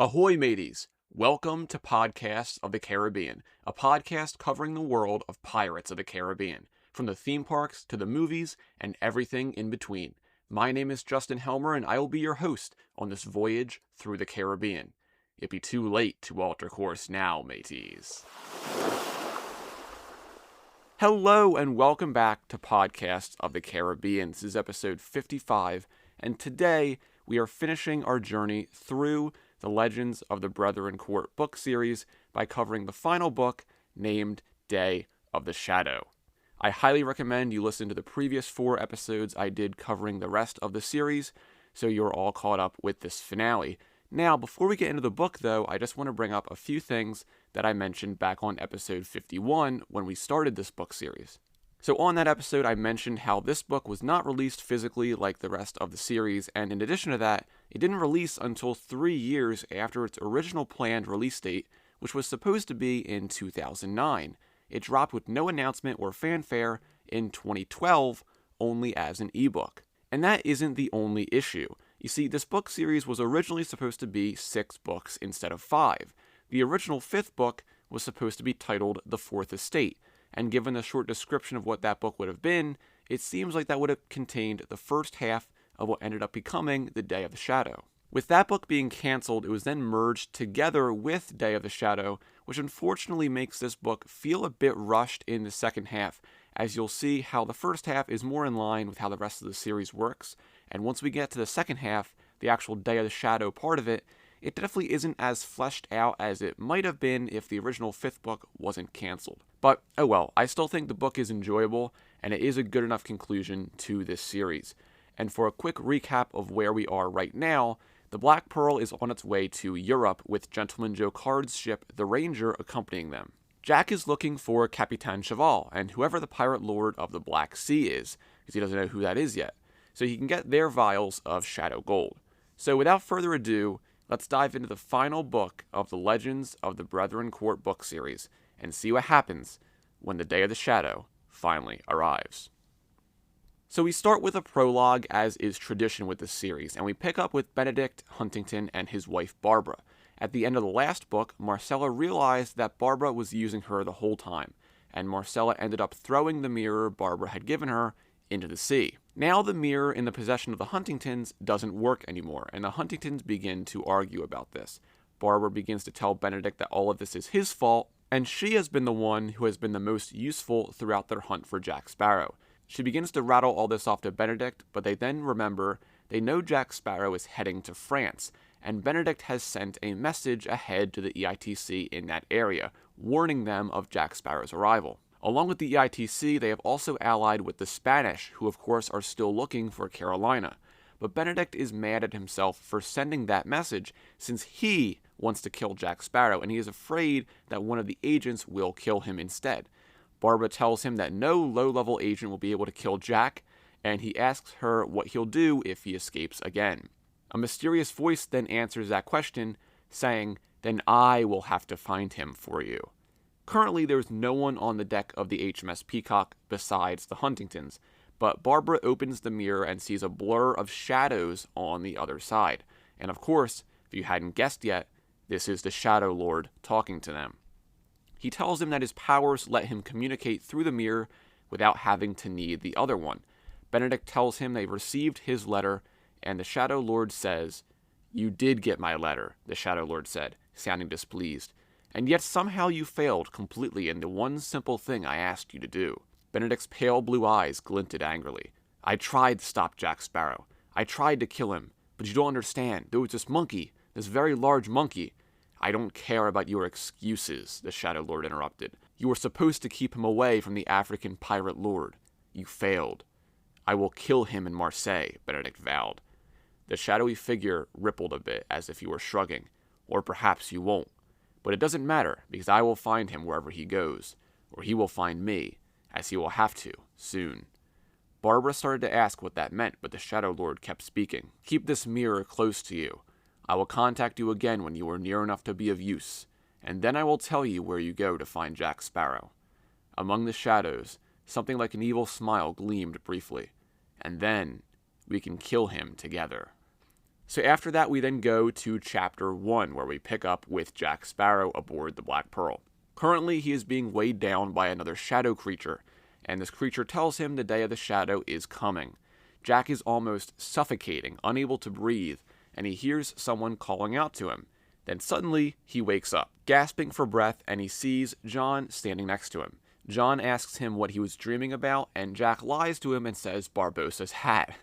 Ahoy, mateys! Welcome to Podcasts of the Caribbean, a podcast covering the world of Pirates of the Caribbean, from the theme parks to the movies and everything in between. My name is Justin Helmer, and I will be your host on this voyage through the Caribbean. It'd be too late to alter course now, mateys. Hello, and welcome back to Podcasts of the Caribbean. This is episode 55, and today we are finishing our journey through the Legends of the Brethren Court book series by covering the final book named Day of the Shadow. I highly recommend you listen to the previous 4 episodes I did covering the rest of the series, so you're all caught up with this finale. Now, before we get into the book, though, I just want to bring up a few things that I mentioned back on episode 51 when we started this book series. So on that episode, I mentioned how this book was not released physically like the rest of the series, and in addition to that, it didn't release until 3 years after its original planned release date, which was supposed to be in 2009. It dropped with no announcement or fanfare in 2012, only as an ebook. And that isn't the only issue. You see, this book series was originally supposed to be 6 books instead of 5. The original 5th book was supposed to be titled The Fourth Estate, and given the short description of what that book would have been, it seems like that would have contained the first half of what ended up becoming The Day of the Shadow. With that book being cancelled, it was then merged together with Day of the Shadow, which unfortunately makes this book feel a bit rushed in the second half, as you'll see how the first half is more in line with how the rest of the series works, and once we get to the second half, the actual Day of the Shadow part of it, it definitely isn't as fleshed out as it might have been if the original 5th book wasn't cancelled. But, oh well, I still think the book is enjoyable, and it is a good enough conclusion to this series. And for a quick recap of where we are right now, the Black Pearl is on its way to Europe with Gentleman Joe Card's ship, the Ranger, accompanying them. Jack is looking for Capitaine Chevalle, and whoever the pirate lord of the Black Sea is, because he doesn't know who that is yet, so he can get their vials of shadow gold. So without further ado, let's dive into the final book of the Legends of the Brethren Court book series, and see what happens when the Day of the Shadow finally arrives. So we start with a prologue, as is tradition with this series, and we pick up with Benedict Huntington and his wife Barbara. At the end of the last book, Marcella realized that Barbara was using her the whole time, and Marcella ended up throwing the mirror Barbara had given her into the sea. Now the mirror in the possession of the Huntingtons doesn't work anymore, and the Huntingtons begin to argue about this. Barbara begins to tell Benedict that all of this is his fault, and she has been the one who has been the most useful throughout their hunt for Jack Sparrow. She begins to rattle all this off to Benedict, but they then remember they know Jack Sparrow is heading to France, and Benedict has sent a message ahead to the EITC in that area, warning them of Jack Sparrow's arrival. Along with the EITC, they have also allied with the Spanish, who of course are still looking for Carolina. But Benedict is mad at himself for sending that message, since he wants to kill Jack Sparrow, and he is afraid that one of the agents will kill him instead. Barbara tells him that no low-level agent will be able to kill Jack, and he asks her what he'll do if he escapes again. A mysterious voice then answers that question, saying, "Then I will have to find him for you." Currently, there's no one on the deck of the HMS Peacock besides the Huntingtons, but Barbara opens the mirror and sees a blur of shadows on the other side. And of course, if you hadn't guessed yet, this is the Shadow Lord talking to them. He tells him that his powers let him communicate through the mirror without having to need the other one. Benedict tells him they received his letter, and the Shadow Lord says, "You did get my letter," the Shadow Lord said, sounding displeased. "And yet somehow you failed completely in the one simple thing I asked you to do." Benedict's pale blue eyes glinted angrily. "I tried to stop Jack Sparrow. I tried to kill him. But you don't understand. There was this monkey, this very large monkey." "I don't care about your excuses," the Shadow Lord interrupted. "You were supposed to keep him away from the African pirate lord. You failed." "I will kill him in Marseille," Benedict vowed. The shadowy figure rippled a bit, as if he were shrugging. "Or perhaps you won't. But it doesn't matter, because I will find him wherever he goes, or he will find me, as he will have to, soon." Barbara started to ask what that meant, but the Shadow Lord kept speaking. "Keep this mirror close to you. I will contact you again when you are near enough to be of use, and then I will tell you where you go to find Jack Sparrow." Among the shadows, something like an evil smile gleamed briefly. "And then we can kill him together." So after that, we then go to Chapter 1, where we pick up with Jack Sparrow aboard the Black Pearl. Currently, he is being weighed down by another shadow creature, and this creature tells him the day of the shadow is coming. Jack is almost suffocating, unable to breathe, and he hears someone calling out to him. Then suddenly, he wakes up, gasping for breath, and he sees John standing next to him. John asks him what he was dreaming about, and Jack lies to him and says Barbossa's hat.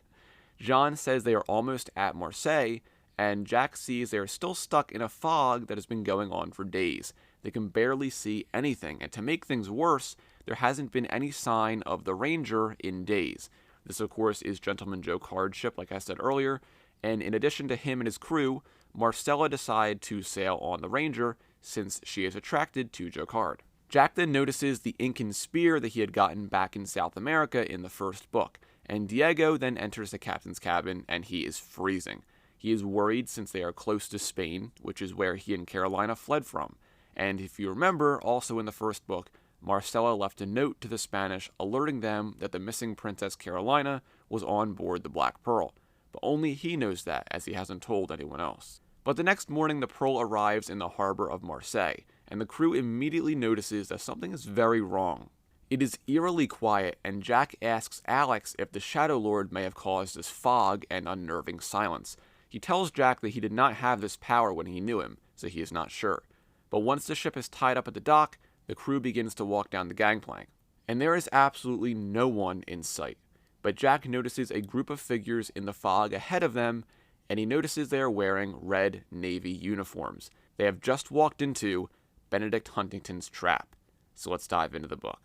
John says they are almost at Marseille, and Jack sees they are still stuck in a fog that has been going on for days. They can barely see anything, and to make things worse, there hasn't been any sign of the Ranger in days. This, of course, is Gentleman Joe Card's ship, like I said earlier, and in addition to him and his crew, Marcella decide to sail on the Ranger since she is attracted to Joe Card. Jack then notices the Incan spear that he had gotten back in South America in the first book, and Diego then enters the captain's cabin and he is freezing. He is worried since they are close to Spain, which is where he and Carolina fled from. And if you remember, also in the first book, Marcella left a note to the Spanish alerting them that the missing Princess Carolina was on board the Black Pearl. But only he knows that, as he hasn't told anyone else. But the next morning, the Pearl arrives in the harbor of Marseille, and the crew immediately notices that something is very wrong. It is eerily quiet, and Jack asks Alex if the Shadow Lord may have caused this fog and unnerving silence. He tells Jack that he did not have this power when he knew him, so he is not sure. But once the ship is tied up at the dock, the crew begins to walk down the gangplank, and there is absolutely no one in sight. But Jack notices a group of figures in the fog ahead of them, and he notices they are wearing red Navy uniforms. They have just walked into Benedict Huntington's trap. So let's dive into the book.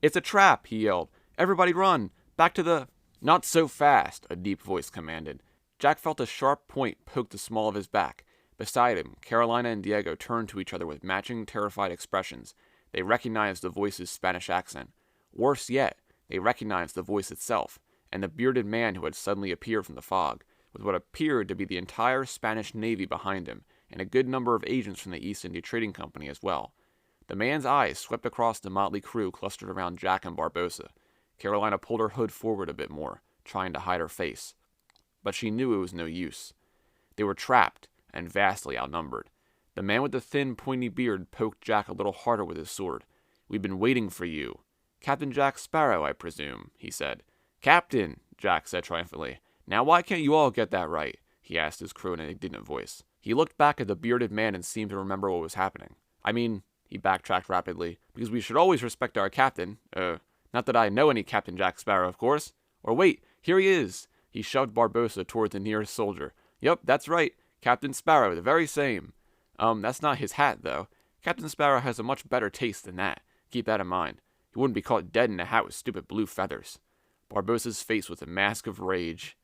"It's a trap," he yelled. "Everybody run! Back to the—" "Not so fast," a deep voice commanded. Jack felt a sharp point poke the small of his back. Beside him, Carolina and Diego turned to each other with matching terrified expressions. They recognized the voice's Spanish accent. Worse yet, they recognized the voice itself, and the bearded man who had suddenly appeared from the fog, with what appeared to be the entire Spanish Navy behind him, and a good number of agents from the East India Trading Company as well. The man's eyes swept across the motley crew clustered around Jack and Barbossa. Carolina pulled her hood forward a bit more, trying to hide her face. But she knew it was no use. They were trapped, and vastly outnumbered. The man with the thin, pointy beard poked Jack a little harder with his sword. "We've been waiting for you. Captain Jack Sparrow, I presume," he said. "Captain," Jack said triumphantly. "Now why can't you all get that right?" he asked his crew in an indignant voice. He looked back at the bearded man and seemed to remember what was happening. He backtracked rapidly, "because we should always respect our captain. Not that I know any Captain Jack Sparrow, of course. Or wait, here he is." He shoved Barbossa toward the nearest soldier. "Yup, that's right. Captain Sparrow, the very same. That's not his hat, though. Captain Sparrow has a much better taste than that. Keep that in mind. He wouldn't be caught dead in a hat with stupid blue feathers." Barbossa's face was a mask of rage.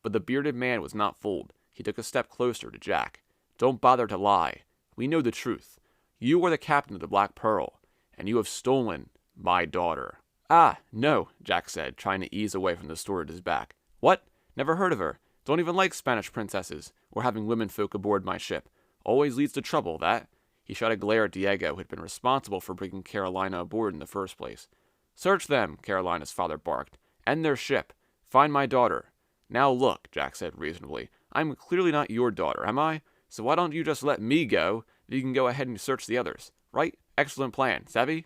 But the bearded man was not fooled. He took a step closer to Jack. "Don't bother to lie. We know the truth. You are the captain of the Black Pearl, and you have stolen my daughter." "Ah, no," Jack said, trying to ease away from the sword at his back. "What? Never heard of her. Don't even like Spanish princesses, or having womenfolk aboard my ship. Always leads to trouble, that." He shot a glare at Diego, who had been responsible for bringing Carolina aboard in the first place. "Search them," Carolina's father barked. "And their ship. Find my daughter." "Now look," Jack said reasonably, "I'm clearly not your daughter, am I? So why don't you just let me go, then you can go ahead and search the others. Right? Excellent plan, savvy?"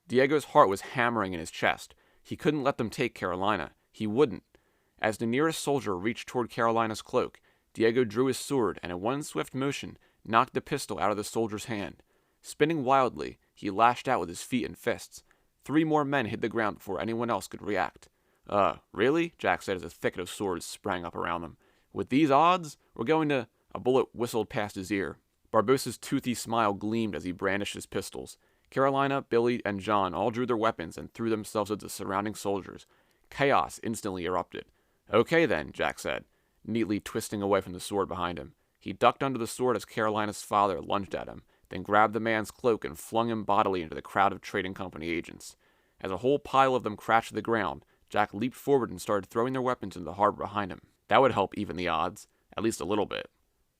Diego's heart was hammering in his chest. He couldn't let them take Carolina. He wouldn't. As the nearest soldier reached toward Carolina's cloak, Diego drew his sword and in one swift motion knocked the pistol out of the soldier's hand. Spinning wildly, he lashed out with his feet and fists. 3 more men hit the ground before anyone else could react. Really?" Jack said as a thicket of swords sprang up around them. "With these odds, we're going to—" A bullet whistled past his ear. Barbossa's toothy smile gleamed as he brandished his pistols. Carolina, Billy, and John all drew their weapons and threw themselves at the surrounding soldiers. Chaos instantly erupted. "Okay then," Jack said, neatly twisting away from the sword behind him. He ducked under the sword as Carolina's father lunged at him, then grabbed the man's cloak and flung him bodily into the crowd of trading company agents. As a whole pile of them crashed to the ground, Jack leaped forward and started throwing their weapons into the harbor behind him. That would help even the odds, at least a little bit.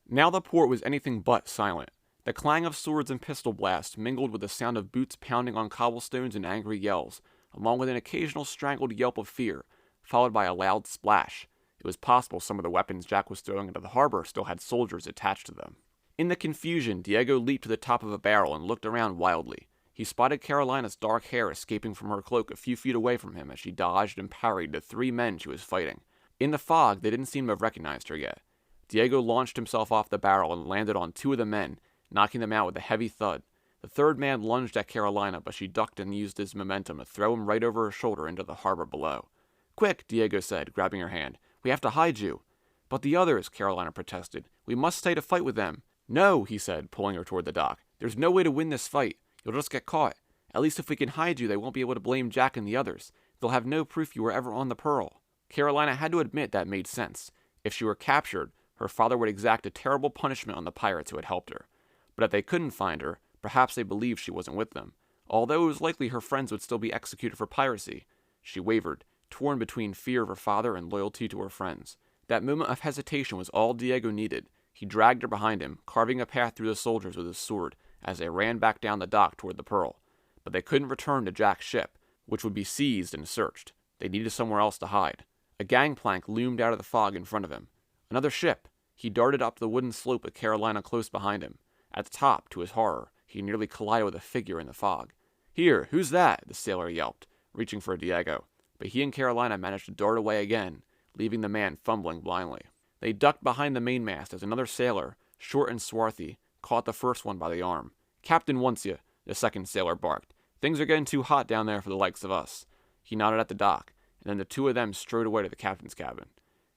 Now the port was anything but silent. The clang of swords and pistol blasts mingled with the sound of boots pounding on cobblestones and angry yells, along with an occasional strangled yelp of fear, followed by a loud splash. It It was possible some of the weapons Jack was throwing into the harbor still had soldiers attached to them. In the confusion, Diego leaped to the top of a barrel and looked around wildly. He spotted Carolina's dark hair escaping from her cloak a few feet away from him as she dodged and parried the 3 men she was fighting. In the fog, they didn't seem to have recognized her yet. Diego launched himself off the barrel and landed on 2 of the men, knocking them out with a heavy thud. The 3rd man lunged at Carolina, but she ducked and used his momentum to throw him right over her shoulder into the harbor below. "Quick," Diego said, grabbing her hand. "We have to hide you." "But the others," Carolina protested. "We must stay to fight with them." "No," he said, pulling her toward the dock. "There's no way to win this fight. You'll just get caught. At least if we can hide you, they won't be able to blame Jack and the others. They'll have no proof you were ever on the Pearl." Carolina had to admit that made sense. If she were captured, her father would exact a terrible punishment on the pirates who had helped her. But if they couldn't find her, perhaps they believed she wasn't with them. Although it was likely her friends would still be executed for piracy. She wavered, torn between fear of her father and loyalty to her friends. That moment of hesitation was all Diego needed. He dragged her behind him, carving a path through the soldiers with his sword, as they ran back down the dock toward the Pearl. But they couldn't return to Jack's ship, which would be seized and searched. They needed somewhere else to hide. A gangplank loomed out of the fog in front of him. Another ship! He darted up the wooden slope with Carolina close behind him. At the top, to his horror, he nearly collided with a figure in the fog. "Here, who's that?" the sailor yelped, reaching for Diego. But he and Carolina managed to dart away again, leaving the man fumbling blindly. They ducked behind the mainmast as another sailor, short and swarthy, caught the first one by the arm. "Captain wants you," the second sailor barked. "Things are getting too hot down there for the likes of us." He nodded at the dock, and then the 2 of them strode away to the captain's cabin.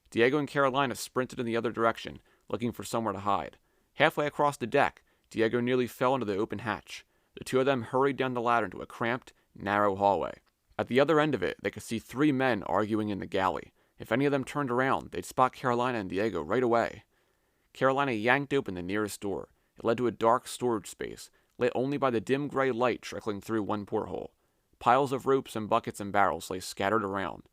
Diego and Carolina sprinted in the other direction, looking for somewhere to hide. Halfway across the deck, Diego nearly fell into the open hatch. The 2 of them hurried down the ladder into a cramped, narrow hallway. At the other end of it, they could see 3 men arguing in the galley. If any of them turned around, they'd spot Carolina and Diego right away. Carolina yanked open the nearest door. It led to a dark storage space, lit only by the dim gray light trickling through one porthole. Piles of ropes and buckets and barrels lay scattered around.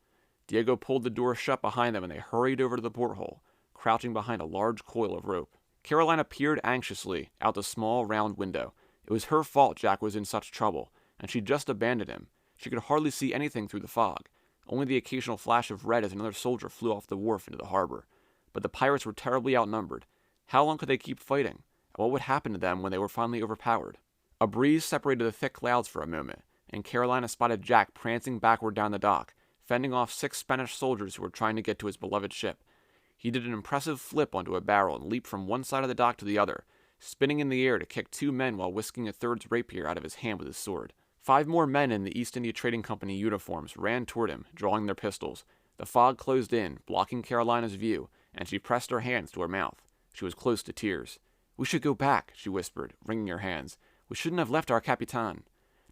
Diego pulled the door shut behind them and they hurried over to the porthole, crouching behind a large coil of rope. Carolina peered anxiously out the small, round window. It was her fault Jack was in such trouble, and she'd just abandoned him. She could hardly see anything through the fog, only the occasional flash of red as another soldier flew off the wharf into the harbor. But the pirates were terribly outnumbered. How long could they keep fighting? And what would happen to them when they were finally overpowered? A breeze separated the thick clouds for a moment, and Carolina spotted Jack prancing backward down the dock, fending off 6 Spanish soldiers who were trying to get to his beloved ship. He did an impressive flip onto a barrel and leaped from one side of the dock to the other, spinning in the air to kick 2 men while whisking a 3rd's rapier out of his hand with his sword. 5 more men in the East India Trading Company uniforms ran toward him, drawing their pistols. The fog closed in, blocking Carolina's view, and she pressed her hands to her mouth. She was close to tears. "We should go back," she whispered, wringing her hands. "We shouldn't have left our Capitaine.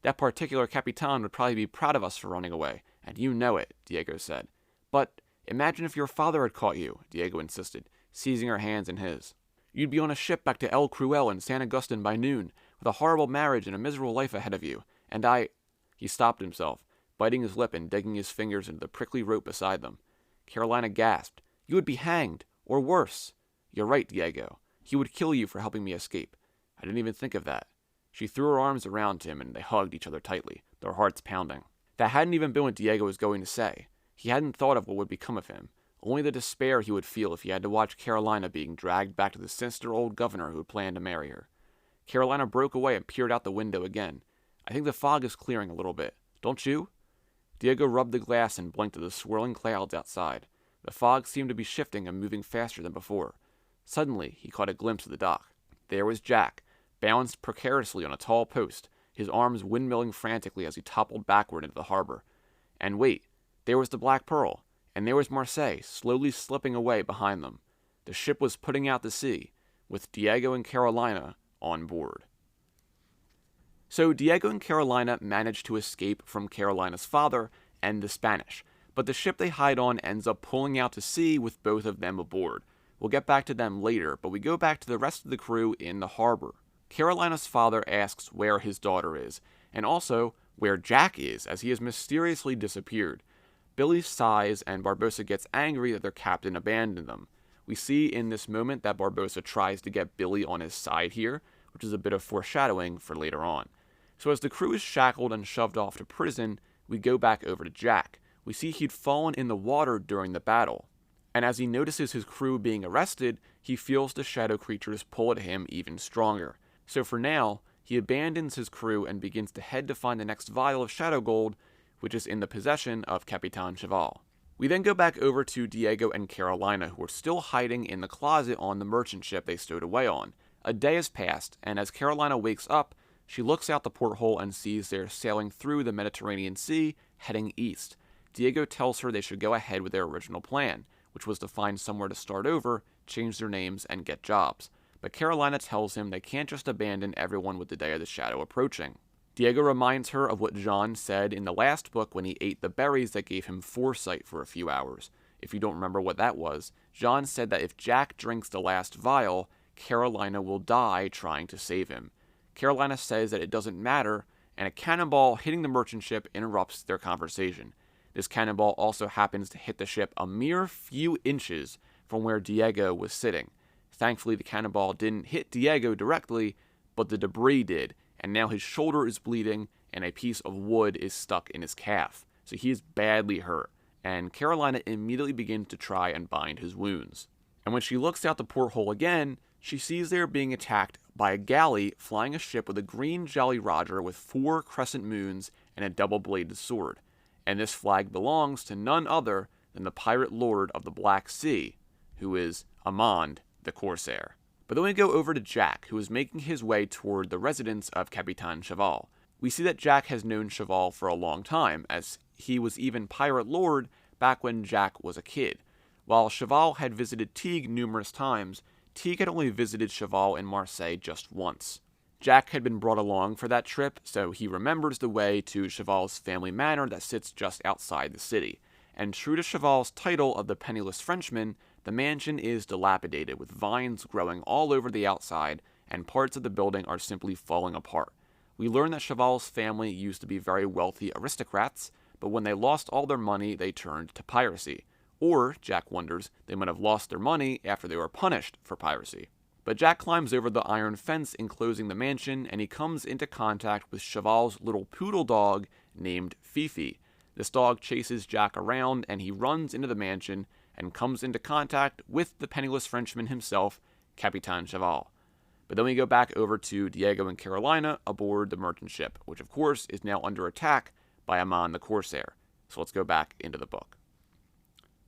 That particular Capitaine would probably be proud of us for running away, and you know it," Diego said. "But imagine if your father had caught you," Diego insisted, seizing her hands in his. "You'd be on a ship back to El Cruel in San Agustin by noon, with a horrible marriage and a miserable life ahead of you. And I—" He stopped himself, biting his lip and digging his fingers into the prickly rope beside them. Carolina gasped. "You would be hanged, or worse." "You're right, Diego. He would kill you for helping me escape. I didn't even think of that." She threw her arms around him and they hugged each other tightly, their hearts pounding. That hadn't even been what Diego was going to say. He hadn't thought of what would become of him, only the despair he would feel if he had to watch Carolina being dragged back to the sinister old governor who had planned to marry her. Carolina broke away and peered out the window again. "I think the fog is clearing a little bit. Don't you?" Diego rubbed the glass and blinked at the swirling clouds outside. The fog seemed to be shifting and moving faster than before. Suddenly, he caught a glimpse of the dock. There was Jack, balanced precariously on a tall post, his arms windmilling frantically as he toppled backward into the harbor. And wait, there was the Black Pearl, and there was Marseille, slowly slipping away behind them. The ship was putting out to sea, with Diego and Carolina on board. So Diego and Carolina managed to escape from Carolina's father and the Spanish, but the ship they hide on ends up pulling out to sea with both of them aboard. We'll get back to them later, but we go back to the rest of the crew in the harbor. Carolina's father asks where his daughter is, and also where Jack is, as he has mysteriously disappeared. Billy sighs, and Barbossa gets angry that their captain abandoned them. We see in this moment that Barbossa tries to get Billy on his side here, which is a bit of foreshadowing for later on. So as the crew is shackled and shoved off to prison, we go back over to Jack. We see he'd fallen in the water during the battle. And as he notices his crew being arrested, he feels the shadow creatures pull at him even stronger. So for now, he abandons his crew and begins to head to find the next vial of shadow gold, which is in the possession of Capitaine Chevalle. We then go back over to Diego and Carolina, who are still hiding in the closet on the merchant ship they stowed away on. A day has passed, and as Carolina wakes up, she looks out the porthole and sees they're sailing through the Mediterranean Sea, heading east. Diego tells her they should go ahead with their original plan, which was to find somewhere to start over, change their names, and get jobs. But Carolina tells him they can't just abandon everyone with the Day of the Shadow approaching. Diego reminds her of what Jean said in the last book when he ate the berries that gave him foresight for a few hours. If you don't remember what that was, Jean said that if Jack drinks the last vial, Carolina will die trying to save him. Carolina says that it doesn't matter, and a cannonball hitting the merchant ship interrupts their conversation. This cannonball also happens to hit the ship a mere few inches from where Diego was sitting. Thankfully, the cannonball didn't hit Diego directly, but the debris did, and now his shoulder is bleeding and a piece of wood is stuck in his calf. So he is badly hurt, and Carolina immediately begins to try and bind his wounds. And when she looks out the porthole again, she sees they are being attacked by a galley flying a ship with a green Jolly Roger with 4 crescent moons and a double-bladed sword. And this flag belongs to none other than the pirate lord of the Black Sea, who is Ammand the Corsair. But then we go over to Jack, who is making his way toward the residence of Capitaine Chevalle. We see that Jack has known Chevalle for a long time, as he was even pirate lord back when Jack was a kid. While Chevalle had visited Teague numerous times, Teague had only visited Chevalle in Marseille just once. Jack had been brought along for that trip, so he remembers the way to Chevalle's family manor that sits just outside the city. And true to Chevalle's title of the penniless Frenchman, the mansion is dilapidated, with vines growing all over the outside, and parts of the building are simply falling apart. We learn that Chevalle's family used to be very wealthy aristocrats, but when they lost all their money, they turned to piracy. Or, Jack wonders, they might have lost their money after they were punished for piracy. But Jack climbs over the iron fence enclosing the mansion, and he comes into contact with Chevalle's little poodle dog named Fifi. This dog chases Jack around, and he runs into the mansion and comes into contact with the penniless Frenchman himself, Capitaine Chevalle. But then we go back over to Diego and Carolina aboard the merchant ship, which of course is now under attack by Ammand the Corsair. So let's go back into the book.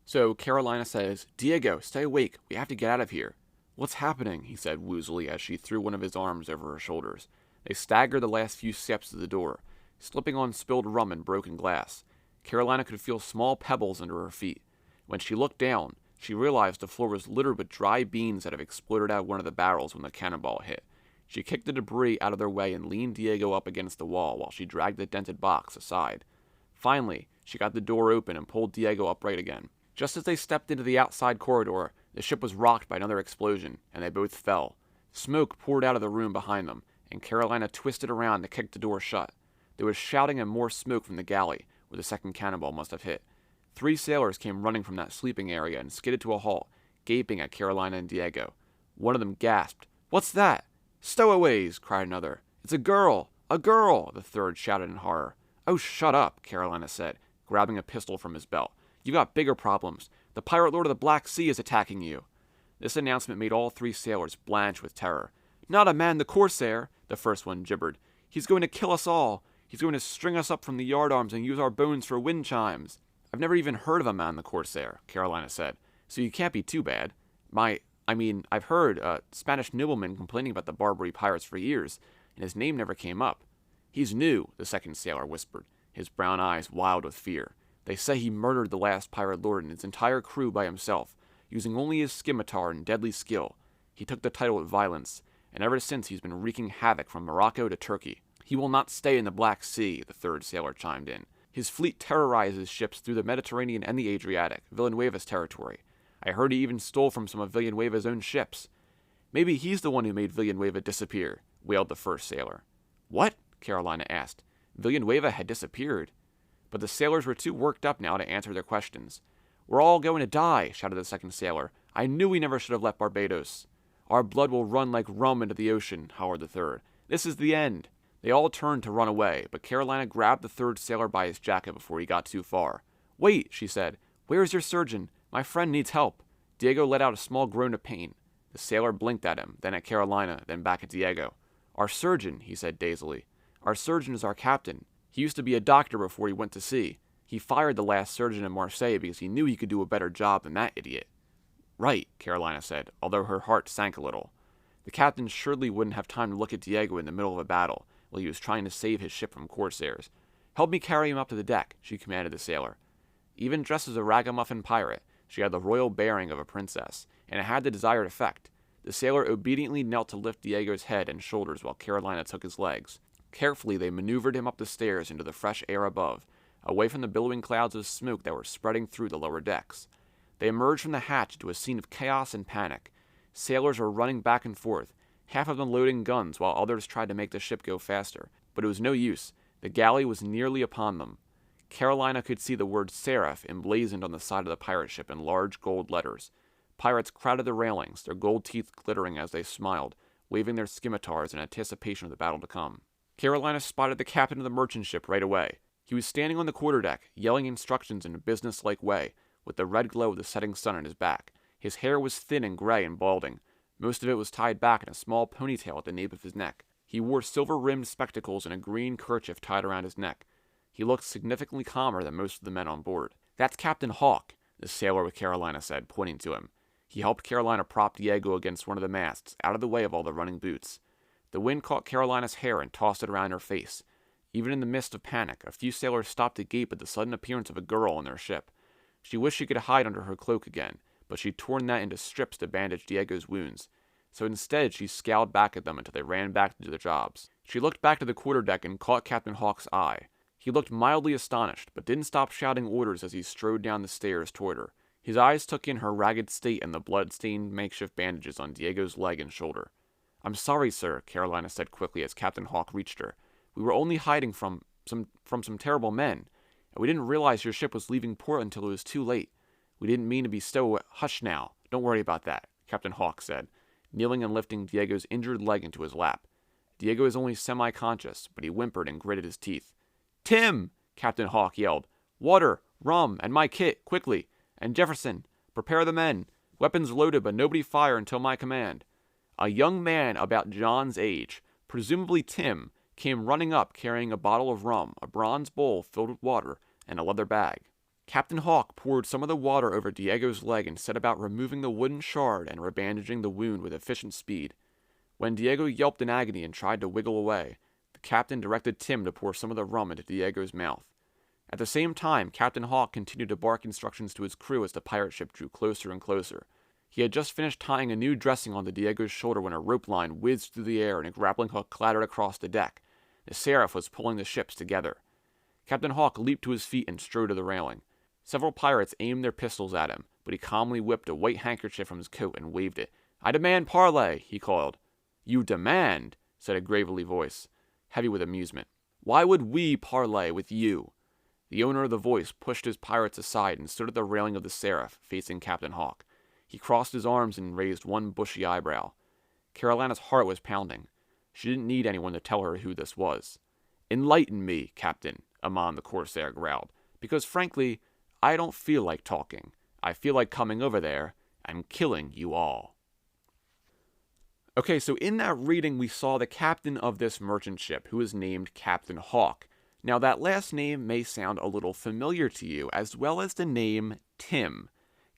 So Carolina says, "Diego, stay awake. We have to get out of here." "What's happening?" he said woozily as she threw one of his arms over her shoulders. They staggered the last few steps to the door, slipping on spilled rum and broken glass. Carolina could feel small pebbles under her feet. When she looked down, she realized the floor was littered with dry beans that had exploded out of one of the barrels when the cannonball hit. She kicked the debris out of their way and leaned Diego up against the wall while she dragged the dented box aside. Finally, she got the door open and pulled Diego upright again. Just as they stepped into the outside corridor, the ship was rocked by another explosion, and they both fell. Smoke poured out of the room behind them, and Carolina twisted around to kick the door shut. There was shouting and more smoke from the galley, where the second cannonball must have hit. 3 sailors came running from that sleeping area and skidded to a halt, gaping at Carolina and Diego. One of them gasped. "What's that?" "Stowaways!" cried another. "It's a girl! A girl!" the third shouted in horror. "Oh, shut up," Carolina said, grabbing a pistol from his belt. "You've got bigger problems. The pirate lord of the Black Sea is attacking you." This announcement made all 3 sailors blanch with terror. "Not Ammand the Corsair," the first one gibbered. "He's going to kill us all. He's going to string us up from the yardarms and use our bones for wind chimes." "I've never even heard of Ammand the Corsair," Carolina said, "so you can't be too bad. I've heard a Spanish nobleman complaining about the Barbary pirates for years, and his name never came up." "He's new," the second sailor whispered, his brown eyes wild with fear. "They say he murdered the last pirate lord and his entire crew by himself, using only his scimitar and deadly skill. He took the title with violence, and ever since he's been wreaking havoc from Morocco to Turkey. He will not stay in the Black Sea," the third sailor chimed in. "His fleet terrorizes ships through the Mediterranean and the Adriatic, Villanueva's territory. I heard he even stole from some of Villanueva's own ships." "Maybe he's the one who made Villanueva disappear," wailed the first sailor. "What?" Carolina asked. Villanueva had disappeared. But the sailors were too worked up now to answer their questions. "We're all going to die," shouted the second sailor. "I knew we never should have left Barbados." "Our blood will run like rum into the ocean," hollered the third. "This is the end." They all turned to run away, but Carolina grabbed the third sailor by his jacket before he got too far. "Wait," she said. "Where's your surgeon? My friend needs help." Diego let out a small groan of pain. The sailor blinked at him, then at Carolina, then back at Diego. "Our surgeon," he said dazedly. "Our surgeon is our captain. He used to be a doctor before he went to sea. He fired the last surgeon in Marseille because he knew he could do a better job than that idiot." "Right," Carolina said, although her heart sank a little. The captain surely wouldn't have time to look at Diego in the middle of a battle while he was trying to save his ship from corsairs. "Help me carry him up to the deck," she commanded the sailor. Even dressed as a ragamuffin pirate, she had the royal bearing of a princess, and it had the desired effect. The sailor obediently knelt to lift Diego's head and shoulders while Carolina took his legs. Carefully, they maneuvered him up the stairs into the fresh air above, away from the billowing clouds of smoke that were spreading through the lower decks. They emerged from the hatch into a scene of chaos and panic. Sailors were running back and forth, half of them loading guns while others tried to make the ship go faster. But it was no use. The galley was nearly upon them. Carolina could see the word Seraph emblazoned on the side of the pirate ship in large gold letters. Pirates crowded the railings, their gold teeth glittering as they smiled, waving their scimitars in anticipation of the battle to come. Carolina spotted the captain of the merchant ship right away. He was standing on the quarterdeck, yelling instructions in a businesslike way, with the red glow of the setting sun on his back. His hair was thin and gray and balding. Most of it was tied back in a small ponytail at the nape of his neck. He wore silver-rimmed spectacles and a green kerchief tied around his neck. He looked significantly calmer than most of the men on board. "That's Captain Hawke," the sailor with Carolina said, pointing to him. He helped Carolina prop Diego against one of the masts, out of the way of all the running boots. The wind caught Carolina's hair and tossed it around her face. Even in the midst of panic, a few sailors stopped to gape at the sudden appearance of a girl on their ship. She wished she could hide under her cloak again, but she'd torn that into strips to bandage Diego's wounds. So instead, she scowled back at them until they ran back to do their jobs. She looked back to the quarterdeck and caught Captain Hawke's eye. He looked mildly astonished, but didn't stop shouting orders as he strode down the stairs toward her. His eyes took in her ragged state and the blood-stained makeshift bandages on Diego's leg and shoulder. "I'm sorry, sir," Carolina said quickly as Captain Hawke reached her. "We were only hiding from some terrible men, and we didn't realize your ship was leaving port until it was too late. We didn't mean to be so—" "Hush now. Don't worry about that," Captain Hawke said, kneeling and lifting Diego's injured leg into his lap. Diego was only semi-conscious, but he whimpered and gritted his teeth. "Tim!" Captain Hawke yelled. "Water, rum, and my kit, quickly! And Jefferson, prepare the men. Weapons loaded, but nobody fire until my command." A young man about John's age, presumably Tim, came running up carrying a bottle of rum, a bronze bowl filled with water, and a leather bag. Captain Hawke poured some of the water over Diego's leg and set about removing the wooden shard and rebandaging the wound with efficient speed. When Diego yelped in agony and tried to wiggle away, the captain directed Tim to pour some of the rum into Diego's mouth. At the same time, Captain Hawke continued to bark instructions to his crew as the pirate ship drew closer and closer. He had just finished tying a new dressing onto Diego's shoulder when a rope line whizzed through the air and a grappling hook clattered across the deck. The Seraph was pulling the ships together. Captain Hawke leaped to his feet and strode to the railing. Several pirates aimed their pistols at him, but he calmly whipped a white handkerchief from his coat and waved it. "I demand parley," he called. "You demand?" said a gravelly voice, heavy with amusement. "Why would we parley with you?" The owner of the voice pushed his pirates aside and stood at the railing of the Seraph, facing Captain Hawke. He crossed his arms and raised one bushy eyebrow. Carolina's heart was pounding. She didn't need anyone to tell her who this was. "Enlighten me, Captain," Ammand the Corsair growled, "because frankly, I don't feel like talking. I feel like coming over there and killing you all." Okay, so in that reading, we saw the captain of this merchant ship, who is named Captain Hawke. Now, that last name may sound a little familiar to you, as well as the name Tim.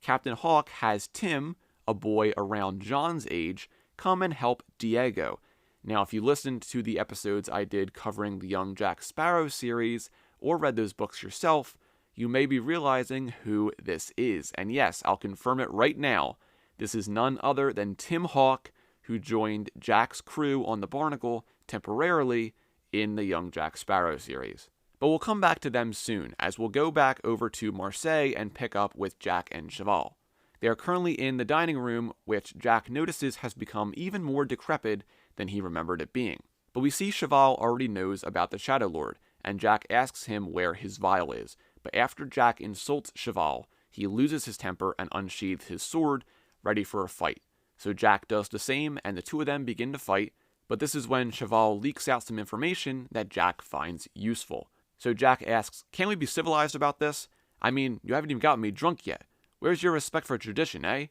Captain Hawke has Tim, a boy around John's age, come and help Diego. Now, if you listened to the episodes I did covering the Young Jack Sparrow series, or read those books yourself, you may be realizing who this is. And yes, I'll confirm it right now. This is none other than Tim Hawke, who joined Jack's crew on the Barnacle temporarily in the Young Jack Sparrow series. But we'll come back to them soon, as we'll go back over to Marseille and pick up with Jack and Chevalle. They are currently in the dining room, which Jack notices has become even more decrepit than he remembered it being. But we see Chevalle already knows about the Shadow Lord, and Jack asks him where his vial is. But after Jack insults Chevalle, he loses his temper and unsheathes his sword, ready for a fight. So Jack does the same, and the two of them begin to fight, but this is when Chevalle leaks out some information that Jack finds useful. So Jack asks, "Can't we be civilized about this? I mean, you haven't even gotten me drunk yet. Where's your respect for tradition, eh?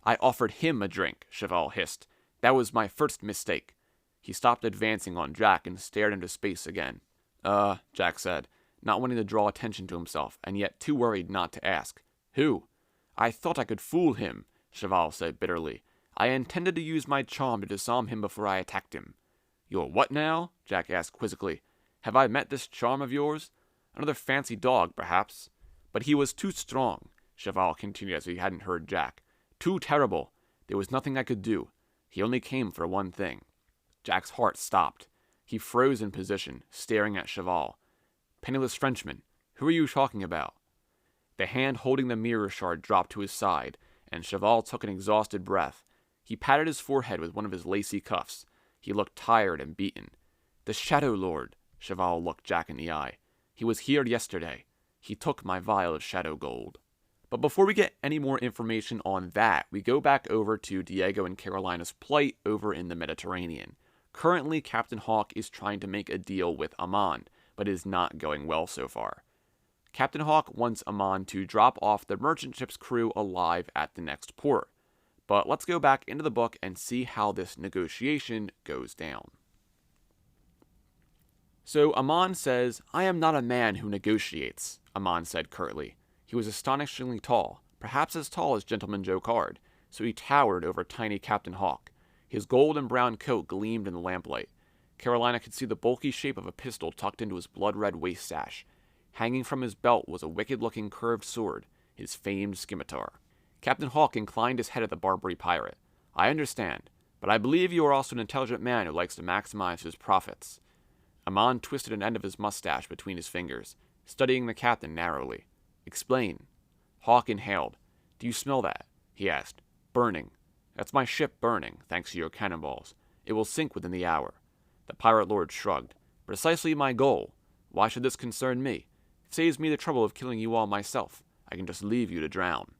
I offered him a drink, Chevalle hissed. That was my first mistake. He stopped advancing on Jack and stared into space again. Jack said, not wanting to draw attention to himself, and yet too worried not to ask. Who? I thought I could fool him, Chevalle said bitterly. I intended to use my charm to disarm him before I attacked him. Your what now? Jack asked quizzically. Have I met this charm of yours? Another fancy dog, perhaps. But he was too strong, Chevalle continued as if he hadn't heard Jack. Too terrible. There was nothing I could do. He only came for one thing. Jack's heart stopped. He froze in position, staring at Chevalle. Penniless Frenchman, who are you talking about? The hand holding the mirror shard dropped to his side, and Chevalle took an exhausted breath. He patted his forehead with one of his lacy cuffs. He looked tired and beaten. The Shadow Lord, Chevalle looked Jack in the eye. He was here yesterday. He took my vial of shadow gold. But before we get any more information on that, we go back over to Diego and Carolina's plight over in the Mediterranean. Currently, Captain Hawk is trying to make a deal with Ammand, but it is not going well so far. Captain Hawk wants Ammand to drop off the merchant ship's crew alive at the next port. But let's go back into the book and see how this negotiation goes down. So Ammand says, I am not a man who negotiates, Ammand said curtly. He was astonishingly tall, perhaps as tall as Gentleman Jocard, so he towered over tiny Captain Hawk. His gold and brown coat gleamed in the lamplight. Carolina could see the bulky shape of a pistol tucked into his blood-red waist sash. Hanging from his belt was a wicked-looking curved sword, his famed scimitar. Captain Hawk inclined his head at the Barbary pirate. I understand, but I believe you are also an intelligent man who likes to maximize his profits. Ammand twisted an end of his mustache between his fingers, studying the captain narrowly. Explain. Hawk inhaled. Do you smell that? He asked. Burning. That's my ship burning, thanks to your cannonballs. It will sink within the hour. The pirate lord shrugged. Precisely my goal. Why should this concern me? It saves me the trouble of killing you all myself. I can just leave you to drown.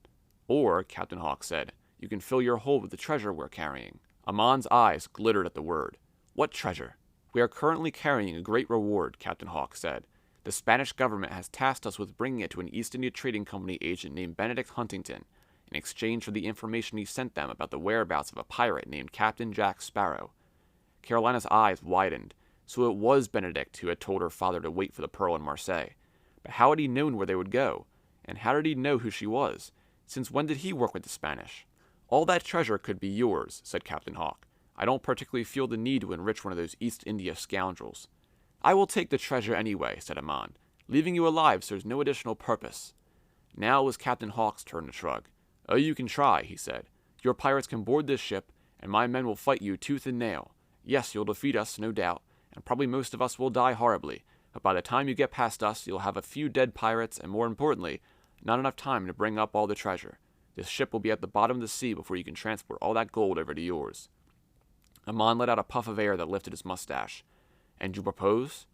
Or, Captain Hawk said, you can fill your hold with the treasure we're carrying. Ammand's eyes glittered at the word. What treasure? We are currently carrying a great reward, Captain Hawk said. The Spanish government has tasked us with bringing it to an East India Trading Company agent named Benedict Huntington, in exchange for the information he sent them about the whereabouts of a pirate named Captain Jack Sparrow. Carolina's eyes widened. So it was Benedict who had told her father to wait for the pearl in Marseille. But how had he known where they would go? And how did he know who she was? Since when did he work with the Spanish? All that treasure could be yours, said Captain Hawk. I don't particularly feel the need to enrich one of those East India scoundrels. I will take the treasure anyway, said Ammand. Leaving you alive serves no additional purpose. Now it was Captain Hawk's turn to shrug. Oh, you can try, he said. Your pirates can board this ship, and my men will fight you tooth and nail. Yes, you'll defeat us, no doubt, and probably most of us will die horribly, but by the time you get past us, you'll have a few dead pirates, and more importantly, not enough time to bring up all the treasure. This ship will be at the bottom of the sea before you can transport all that gold over to yours. Ammand let out a puff of air that lifted his mustache. And you propose?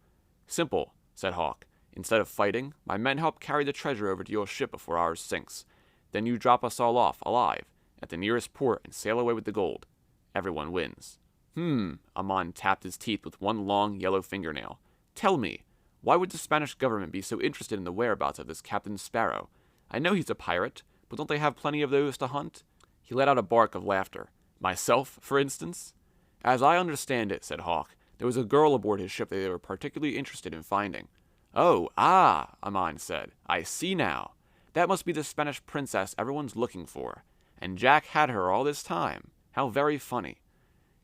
Simple, said Hawk. Instead of fighting, my men help carry the treasure over to your ship before ours sinks. Then you drop us all off, alive, at the nearest port and sail away with the gold. Everyone wins. Ammand tapped his teeth with one long yellow fingernail. Tell me, why would the Spanish government be so interested in the whereabouts of this Captain Sparrow? I know he's a pirate, but don't they have plenty of those to hunt? He let out a bark of laughter. Myself, for instance? As I understand it, said Hawk, there was a girl aboard his ship that they were particularly interested in finding. Oh, Ammand said. I see now. That must be the Spanish princess everyone's looking for. And Jack had her all this time. How very funny.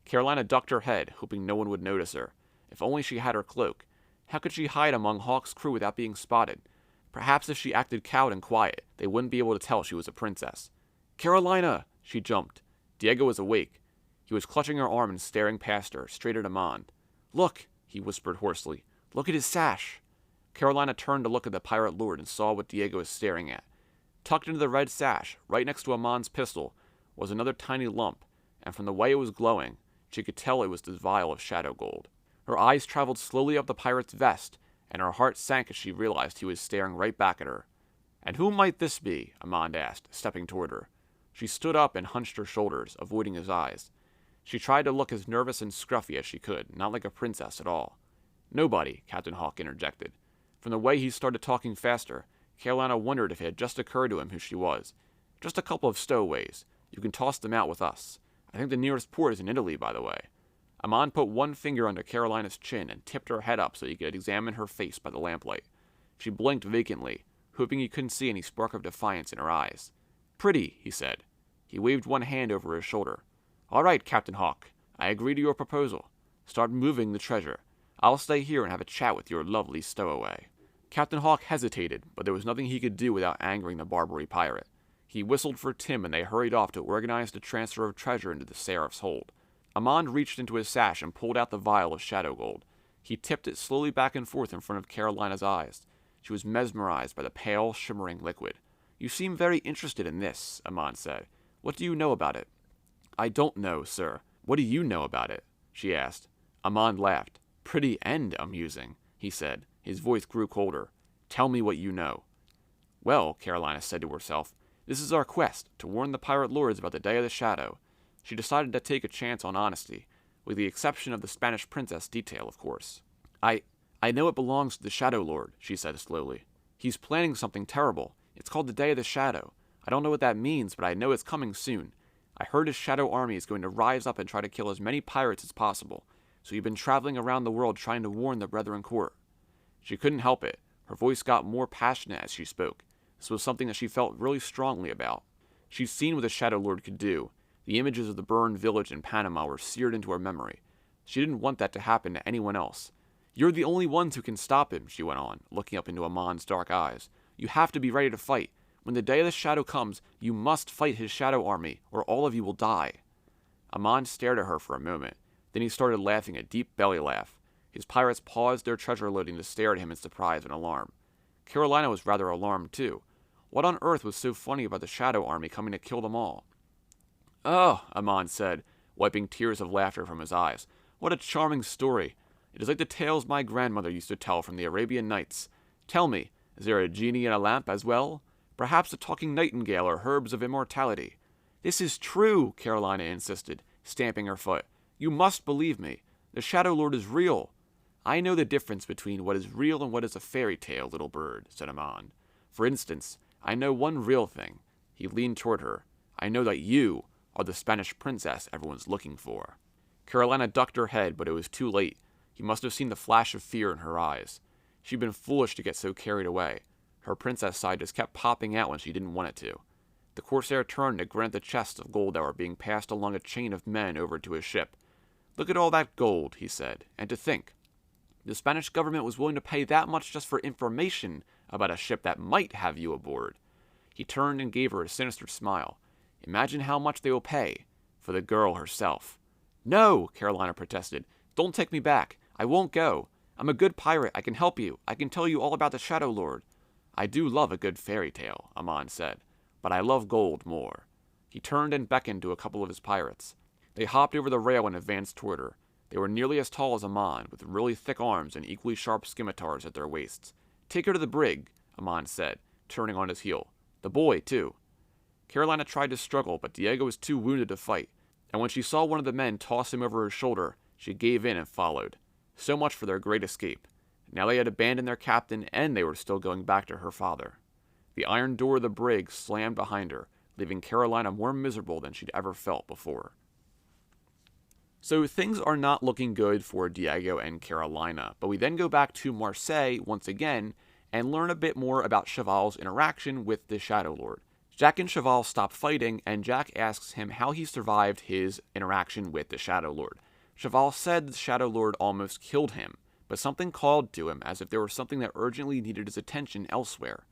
Carolina ducked her head, hoping no one would notice her. If only she had her cloak. How could she hide among Hawk's crew without being spotted? Perhaps if she acted cowed and quiet, they wouldn't be able to tell she was a princess. Carolina! She jumped. Diego was awake. He was clutching her arm and staring past her, straight at Ammand. Look, he whispered hoarsely. Look at his sash. Carolina turned to look at the pirate lord and saw what Diego was staring at. Tucked into the red sash, right next to Ammand's pistol, was another tiny lump, and from the way it was glowing, she could tell it was the vial of shadow gold. Her eyes traveled slowly up the pirate's vest, and her heart sank as she realized he was staring right back at her. And who might this be? Ammand asked, stepping toward her. She stood up and hunched her shoulders, avoiding his eyes. She tried to look as nervous and scruffy as she could, not like a princess at all. Nobody, Captain Hawk interjected. From the way he started talking faster, Carolina wondered if it had just occurred to him who she was. Just a couple of stowaways. You can toss them out with us. I think the nearest port is in Italy, by the way." Ammand put one finger under Carolina's chin and tipped her head up so he could examine her face by the lamplight. She blinked vacantly, hoping he couldn't see any spark of defiance in her eyes. "Pretty," he said. He waved one hand over his shoulder. "All right, Captain Hawke. I agree to your proposal. Start moving the treasure. I'll stay here and have a chat with your lovely stowaway." Captain Hawke hesitated, but there was nothing he could do without angering the Barbary pirate. He whistled for Tim and they hurried off to organize the transfer of treasure into the Seraph's hold. Ammand reached into his sash and pulled out the vial of shadow gold. He tipped it slowly back and forth in front of Carolina's eyes. She was mesmerized by the pale, shimmering liquid. "You seem very interested in this," Ammand said. "What do you know about it?" "I don't know, sir. What do you know about it?" she asked. Ammand laughed. "Pretty and amusing," he said. His voice grew colder. "Tell me what you know." "Well," Carolina said to herself, "this is our quest, to warn the pirate lords about the Day of the Shadow." She decided to take a chance on honesty, with the exception of the Spanish princess detail, of course. I know it belongs to the Shadow Lord," she said slowly. "He's planning something terrible. It's called the Day of the Shadow. I don't know what that means, but I know it's coming soon. I heard his shadow army is going to rise up and try to kill as many pirates as possible, so he's been traveling around the world trying to warn the Brethren Court." She couldn't help it. Her voice got more passionate as she spoke. This was something that she felt really strongly about. She'd seen what the Shadow Lord could do. The images of the burned village in Panama were seared into her memory. She didn't want that to happen to anyone else. "You're the only ones who can stop him," she went on, looking up into Ammand's dark eyes. "You have to be ready to fight. When the Day of the Shadow comes, you must fight his shadow army, or all of you will die." Ammand stared at her for a moment. Then he started laughing a deep belly laugh. His pirates paused their treasure loading to stare at him in surprise and alarm. Carolina was rather alarmed, too. What on earth was so funny about the shadow army coming to kill them all? "Oh," Ammand said, wiping tears of laughter from his eyes. "What a charming story. It is like the tales my grandmother used to tell from the Arabian Nights. Tell me, is there a genie in a lamp as well? Perhaps a talking nightingale or herbs of immortality?" "This is true," Carolina insisted, stamping her foot. "You must believe me. The Shadow Lord is real." "I know the difference between what is real and what is a fairy tale, little bird," said Ammand. "For instance, I know one real thing." He leaned toward her. "I know that you are the Spanish princess everyone's looking for." Carolina ducked her head, but it was too late. He must have seen the flash of fear in her eyes. She'd been foolish to get so carried away. Her princess side just kept popping out when she didn't want it to. The Corsair turned to grant the chests of gold that were being passed along a chain of men over to his ship. "Look at all that gold," he said, "and to think, the Spanish government was willing to pay that much just for information about a ship that might have you aboard." He turned and gave her a sinister smile. "Imagine how much they will pay for the girl herself." "No," Carolina protested. "Don't take me back. I won't go. I'm a good pirate. I can help you. I can tell you all about the Shadow Lord." "I do love a good fairy tale," Ammand said, "but I love gold more." He turned and beckoned to a couple of his pirates. They hopped over the rail and advanced toward her. They were nearly as tall as Ammand, with really thick arms and equally sharp scimitars at their waists. "Take her to the brig," Ammand said, turning on his heel. "The boy, too." Carolina tried to struggle, but Diego was too wounded to fight, and when she saw one of the men toss him over his shoulder, she gave in and followed. So much for their great escape. Now they had abandoned their captain, and they were still going back to her father. The iron door of the brig slammed behind her, leaving Carolina more miserable than she'd ever felt before. So things are not looking good for Diego and Carolina, but we then go back to Marseille once again and learn a bit more about Chevalle's interaction with the Shadow Lord. Jack and Chevalle stop fighting, and Jack asks him how he survived his interaction with the Shadow Lord. Chevalle said the Shadow Lord almost killed him, but something called to him as if there was something that urgently needed his attention elsewhere.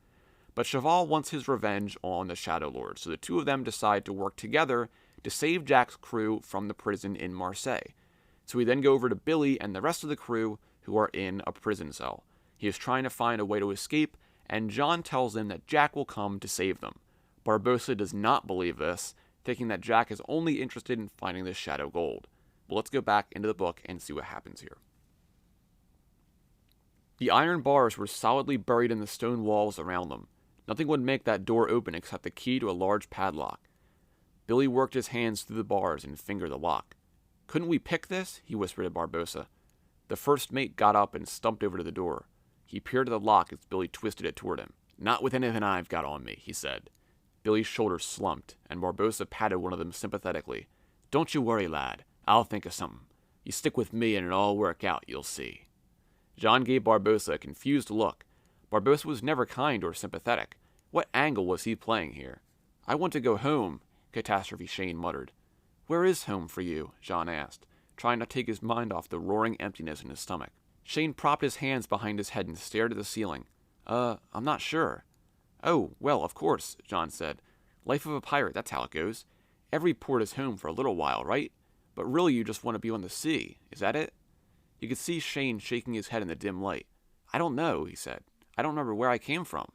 But Chevalle wants his revenge on the Shadow Lord, so the two of them decide to work together to save Jack's crew from the prison in Marseille. So we then go over to Billy and the rest of the crew who are in a prison cell. He is trying to find a way to escape, and John tells them that Jack will come to save them. Barbossa does not believe this, thinking that Jack is only interested in finding the Shadow Gold. But let's go back into the book and see what happens here. The iron bars were solidly buried in the stone walls around them. Nothing would make that door open except the key to a large padlock. Billy worked his hands through the bars and fingered the lock. "Couldn't we pick this?" he whispered to Barbossa. The first mate got up and stumped over to the door. He peered at the lock as Billy twisted it toward him. "Not with anything I've got on me," he said. Billy's shoulders slumped, and Barbossa patted one of them sympathetically. "Don't you worry, lad. I'll think of something. You stick with me and it'll all work out, you'll see." John gave Barbossa a confused look. Barbossa was never kind or sympathetic. What angle was he playing here? "I want to go home," Catastrophe Shane muttered. "Where is home for you?" John asked, trying to take his mind off the roaring emptiness in his stomach. Shane propped his hands behind his head and stared at the ceiling. I'm not sure." "Oh, well, of course," John said. "Life of a pirate, that's how it goes. Every port is home for a little while, right? But really you just want to be on the sea, is that it?" You could see Shane shaking his head in the dim light. "I don't know," he said. "I don't remember where I came from.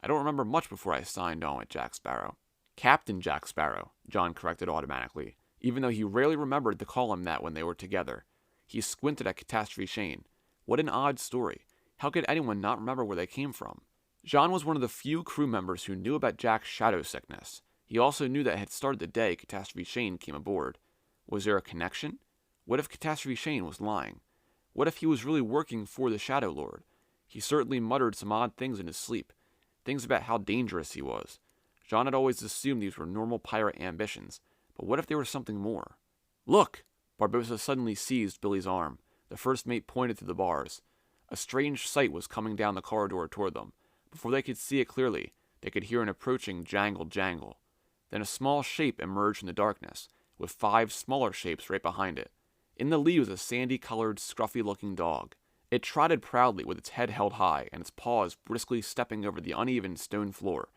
I don't remember much before I signed on with Jack Sparrow." "Captain Jack Sparrow," John corrected automatically, even though he rarely remembered to call him that when they were together. He squinted at Catastrophe Shane. What an odd story. How could anyone not remember where they came from? John was one of the few crew members who knew about Jack's shadow sickness. He also knew that it had started the day Catastrophe Shane came aboard. Was there a connection? What if Catastrophe Shane was lying? What if he was really working for the Shadow Lord? He certainly muttered some odd things in his sleep. Things about how dangerous he was. John had always assumed these were normal pirate ambitions, but what if there was something more? "Look!" Barbossa suddenly seized Billy's arm. The first mate pointed to the bars. A strange sight was coming down the corridor toward them. Before they could see it clearly, they could hear an approaching jangle. Then a small shape emerged in the darkness, with 5 smaller shapes right behind it. In the lead was a sandy-colored, scruffy-looking dog. It trotted proudly with its head held high and its paws briskly stepping over the uneven stone floor.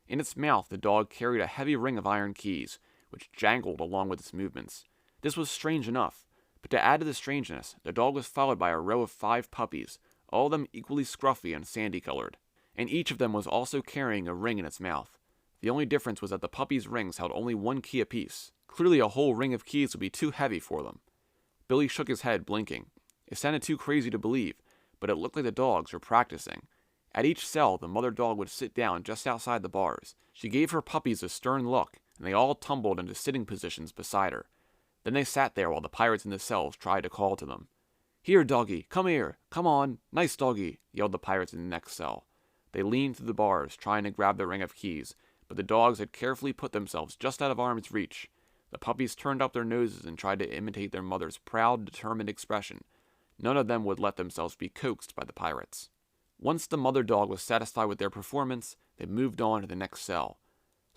In its mouth the dog carried a heavy ring of iron keys, which jangled along with its movements. This was strange enough, but to add to the strangeness, the dog was followed by a row of 5 puppies, all of them equally scruffy and sandy-colored, and each of them was also carrying a ring in its mouth. The only difference was that the puppies' rings held only 1 key apiece. Clearly a whole ring of keys would be too heavy for them. Billy shook his head, blinking. It sounded too crazy to believe, but it looked like the dogs were practicing. At each cell, the mother dog would sit down just outside the bars. She gave her puppies a stern look, and they all tumbled into sitting positions beside her. Then they sat there while the pirates in the cells tried to call to them. "Here, doggy, come here, come on, nice doggy," yelled the pirates in the next cell. They leaned through the bars, trying to grab the ring of keys, but the dogs had carefully put themselves just out of arm's reach. The puppies turned up their noses and tried to imitate their mother's proud, determined expression. None of them would let themselves be coaxed by the pirates. Once the mother dog was satisfied with their performance, they moved on to the next cell.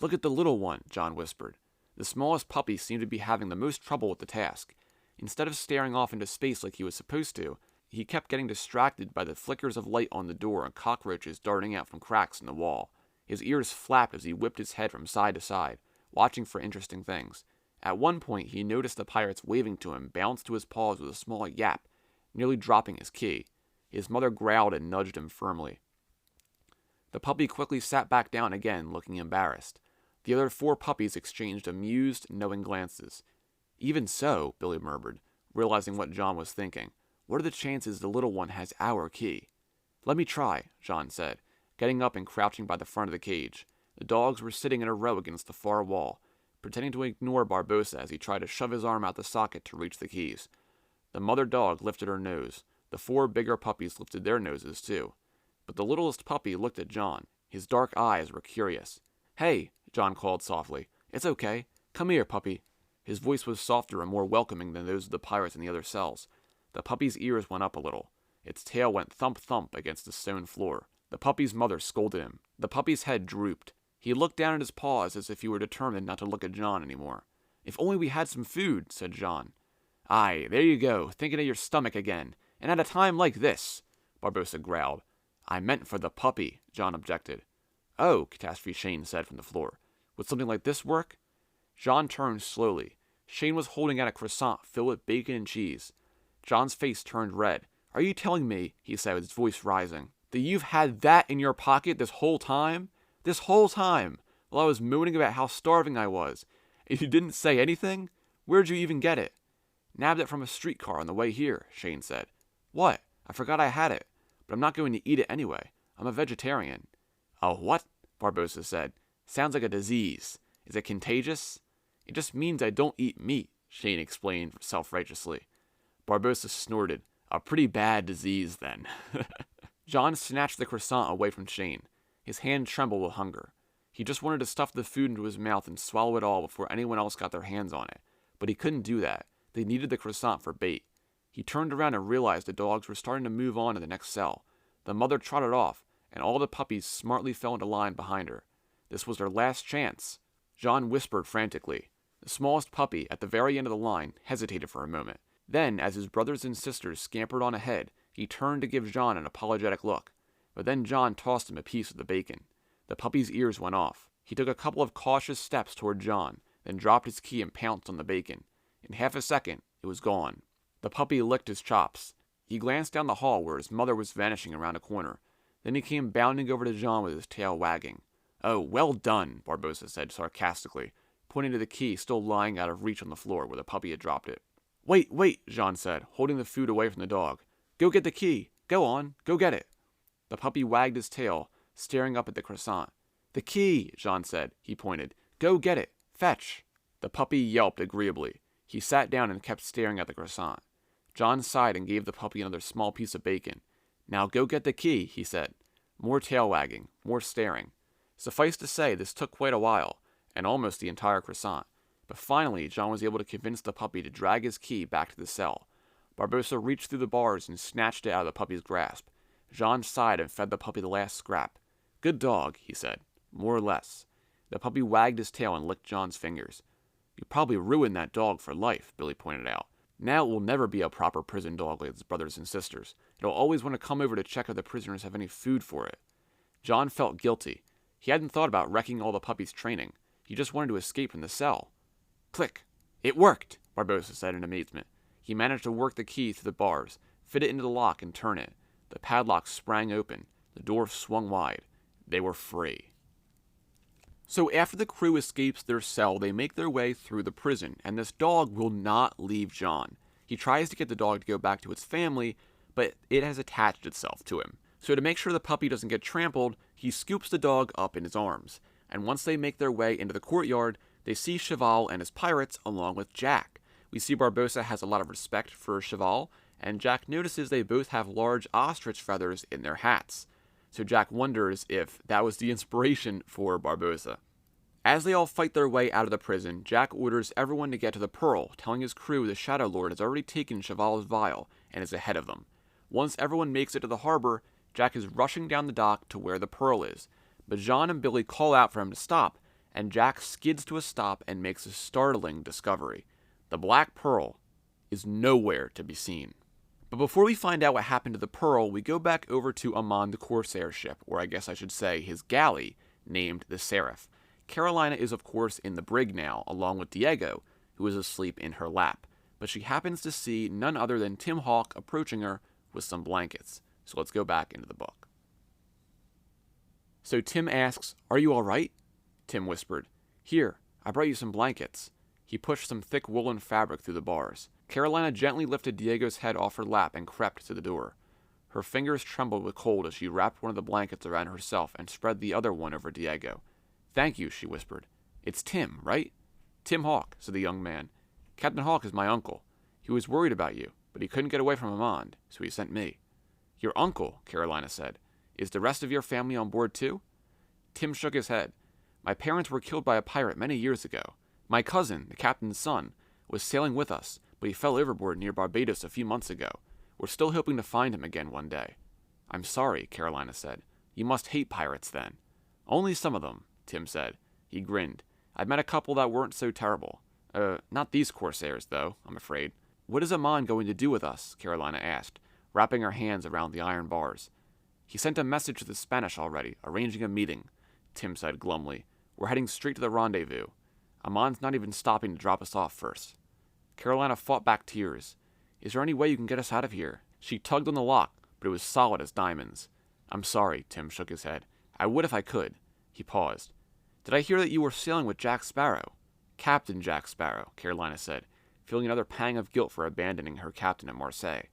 "Look at the little one," John whispered. The smallest puppy seemed to be having the most trouble with the task. Instead of staring off into space like he was supposed to, he kept getting distracted by the flickers of light on the door and cockroaches darting out from cracks in the wall. His ears flapped as he whipped his head from side to side, watching for interesting things. At one point, he noticed the pirates waving to him, bounced to his paws with a small yap, nearly dropping his key. His mother growled and nudged him firmly. The puppy quickly sat back down again, looking embarrassed. The other 4 puppies exchanged amused, knowing glances. "Even so," Billy murmured, realizing what John was thinking. "What are the chances the little one has our key?" "Let me try," John said, getting up and crouching by the front of the cage. The dogs were sitting in a row against the far wall, pretending to ignore Barbossa as he tried to shove his arm out the socket to reach the keys. The mother dog lifted her nose. The 4 bigger puppies lifted their noses too. But the littlest puppy looked at John. His dark eyes were curious. "Hey," John called softly. "It's okay. Come here, puppy." His voice was softer and more welcoming than those of the pirates in the other cells. The puppy's ears went up a little. Its tail went thump-thump against the stone floor. The puppy's mother scolded him. The puppy's head drooped. He looked down at his paws as if he were determined not to look at John anymore. "If only we had some food," said John. "Aye, there you go, thinking of your stomach again. And at a time like this," Barbossa growled. "I meant for the puppy," John objected. "Oh," Catastrophe Shane said from the floor. "Would something like this work?" John turned slowly. Shane was holding out a croissant filled with bacon and cheese. John's face turned red. "Are you telling me," he said with his voice rising, "that you've had that in your pocket this whole time? This whole time, while I was moaning about how starving I was, and you didn't say anything? Where'd you even get it?" "Nabbed it from a streetcar on the way here," Shane said. "What? I forgot I had it. But I'm not going to eat it anyway. I'm a vegetarian." "A what?" Barbossa said. "Sounds like a disease. Is it contagious?" "It just means I don't eat meat," Shane explained self-righteously. Barbossa snorted. "A pretty bad disease, then." John snatched the croissant away from Shane. His hand trembled with hunger. He just wanted to stuff the food into his mouth and swallow it all before anyone else got their hands on it. But he couldn't do that. They needed the croissant for bait. He turned around and realized the dogs were starting to move on to the next cell. The mother trotted off, and all the puppies smartly fell into line behind her. This was their last chance. John whispered frantically. The smallest puppy, at the very end of the line, hesitated for a moment. Then, as his brothers and sisters scampered on ahead, he turned to give John an apologetic look. But then John tossed him a piece of the bacon. The puppy's ears went off. He took a couple of cautious steps toward John, then dropped his key and pounced on the bacon. In half a second, it was gone. The puppy licked his chops. He glanced down the hall where his mother was vanishing around a corner. Then he came bounding over to John with his tail wagging. "Oh, well done," Barbossa said sarcastically, pointing to the key still lying out of reach on the floor where the puppy had dropped it. "Wait, wait," Jean said, holding the food away from the dog. "Go get the key. Go on, go get it." The puppy wagged his tail, staring up at the croissant. "The key," Jean said. He pointed. "Go get it. Fetch." The puppy yelped agreeably. He sat down and kept staring at the croissant. John sighed and gave the puppy another small piece of bacon. "Now go get the key," he said. More tail wagging, more staring. Suffice to say, this took quite a while, and almost the entire croissant. But finally, John was able to convince the puppy to drag his key back to the cell. Barbossa reached through the bars and snatched it out of the puppy's grasp. Jean sighed and fed the puppy the last scrap. "Good dog," he said. "More or less." The puppy wagged his tail and licked John's fingers. "You probably ruined that dog for life," Billy pointed out. "Now it will never be a proper prison dog like its brothers and sisters. It'll always want to come over to check if the prisoners have any food for it." John felt guilty. He hadn't thought about wrecking all the puppy's training. He just wanted to escape from the cell. Click! "It worked!" Barbossa said in amazement. He managed to work the key through the bars, fit it into the lock, and turn it. The padlock sprang open. The door swung wide. They were free. So after the crew escapes their cell, they make their way through the prison, and this dog will not leave John. He tries to get the dog to go back to its family, but it has attached itself to him. So to make sure the puppy doesn't get trampled, he scoops the dog up in his arms. And once they make their way into the courtyard, they see Chevalle and his pirates along with Jack. We see Barbossa has a lot of respect for Chevalle, and Jack notices they both have large ostrich feathers in their hats. So Jack wonders if that was the inspiration for Barbossa. As they all fight their way out of the prison, Jack orders everyone to get to the Pearl, telling his crew the Shadow Lord has already taken Chevalle's vial and is ahead of them. Once everyone makes it to the harbor, Jack is rushing down the dock to where the Pearl is, but Jean and Billy call out for him to stop, and Jack skids to a stop and makes a startling discovery. The Black Pearl is nowhere to be seen. But before we find out what happened to the Pearl, we go back over to Ammand the Corsair ship, or I guess I should say his galley, named the Seraph. Carolina is of course in the brig now, along with Diego, who is asleep in her lap, but she happens to see none other than Tim Hawk approaching her with some blankets. So let's go back into the book. So Tim asks, "Are you all right?" Tim whispered, "Here, I brought you some blankets." He pushed some thick woolen fabric through the bars. Carolina gently lifted Diego's head off her lap and crept to the door. Her fingers trembled with cold as she wrapped one of the blankets around herself and spread the other one over Diego. "Thank you," she whispered. "It's Tim, right?" "Tim Hawk," said the young man. "Captain Hawk is my uncle. He was worried about you, but he couldn't get away from Ammand, so he sent me." "Your uncle," Carolina said. "Is the rest of your family on board too?" Tim shook his head. "My parents were killed by a pirate many years ago. My cousin, the captain's son, was sailing with us, but he fell overboard near Barbados a few months ago. We're still hoping to find him again one day." "I'm sorry," Carolina said. "You must hate pirates then." "Only some of them," Tim said. He grinned. "I've met a couple that weren't so terrible. Not these Corsairs, though, I'm afraid." "What is Ammand going to do with us?" Carolina asked, wrapping her hands around the iron bars. "He sent a message to the Spanish already, arranging a meeting," Tim said glumly. "We're heading straight to the rendezvous. Ammand's not even stopping to drop us off first." Carolina fought back tears. "Is there any way you can get us out of here?" She tugged on the lock, but it was solid as diamonds. "I'm sorry," Tim shook his head. "I would if I could." He paused. "Did I hear that you were sailing with Jack Sparrow?" "Captain Jack Sparrow," Carolina said, feeling another pang of guilt for abandoning her captain at Marseille.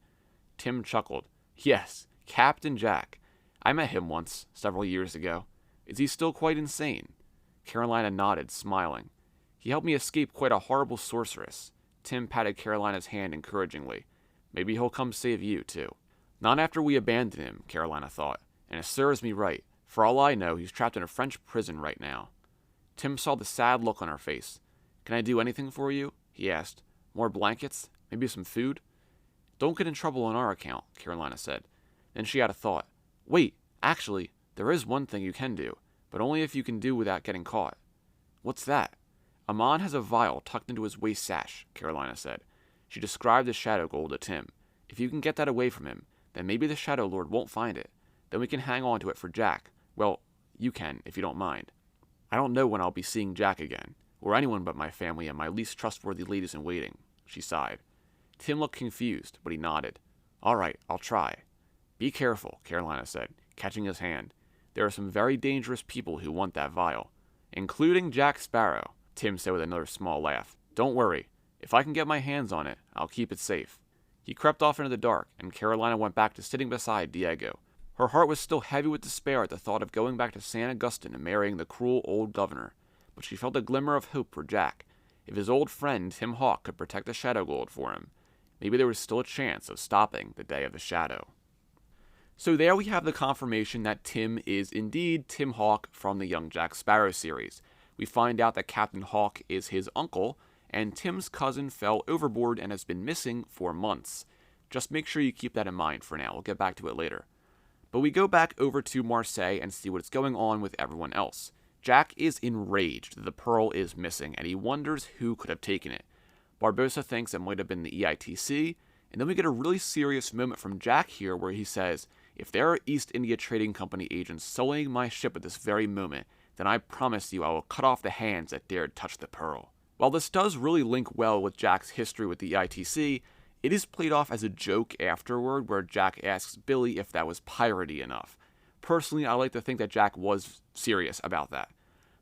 Tim chuckled. "Yes, Captain Jack. I met him once, several years ago. Is he still quite insane?" Carolina nodded, smiling. "He helped me escape quite a horrible sorceress." Tim patted Carolina's hand encouragingly. "Maybe he'll come save you, too." "Not after we abandon him," Carolina thought. "And it serves me right. For all I know, he's trapped in a French prison right now." Tim saw the sad look on her face. "Can I do anything for you?" he asked. "More blankets? Maybe some food?" "Don't get in trouble on our account," Carolina said. Then she had a thought. "Wait, actually, there is one thing you can do, but only if you can do without getting caught." "What's that?" "Ammand has a vial tucked into his waist sash," Carolina said. She described the shadow gold to Tim. "If you can get that away from him, then maybe the Shadow Lord won't find it. Then we can hang on to it for Jack. Well, you can, if you don't mind. I don't know when I'll be seeing Jack again, or anyone but my family and my least trustworthy ladies-in-waiting," she sighed. Tim looked confused, but he nodded. "All right, I'll try." "Be careful," Carolina said, catching his hand. "There are some very dangerous people who want that vial." "Including Jack Sparrow," Tim said with another small laugh. "Don't worry. If I can get my hands on it, I'll keep it safe." He crept off into the dark, and Carolina went back to sitting beside Diego. Her heart was still heavy with despair at the thought of going back to San Agustin and marrying the cruel old governor, but she felt a glimmer of hope for Jack. If his old friend Tim Hawk could protect the Shadow Gold for him, maybe there was still a chance of stopping the Day of the Shadow. So there we have the confirmation that Tim is indeed Tim Hawk from the Young Jack Sparrow series. We find out that Captain Hawk is his uncle, and Tim's cousin fell overboard and has been missing for months. Just make sure you keep that in mind for now. We'll get back to it later. But we go back over to Marseille and see what's going on with everyone else. Jack is enraged that the pearl is missing, and he wonders who could have taken it. Barbossa thinks it might have been the EITC, and then we get a really serious moment from Jack here where he says, "If there are East India Trading Company agents sullying my ship at this very moment, then I promise you I will cut off the hands that dared touch the pearl." While this does really link well with Jack's history with the EITC, it is played off as a joke afterward where Jack asks Billy if that was piratey enough. Personally, I like to think that Jack was serious about that.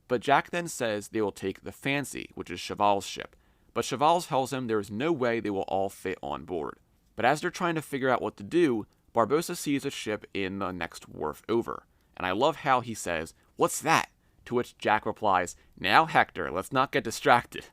But Jack then says they will take the Fancy, which is Chevalle's ship. But Chevalle tells him there is no way they will all fit on board. But as they're trying to figure out what to do, Barbossa sees a ship in the next wharf over. And I love how he says, "What's that?" To which Jack replies, "Now, Hector, let's not get distracted."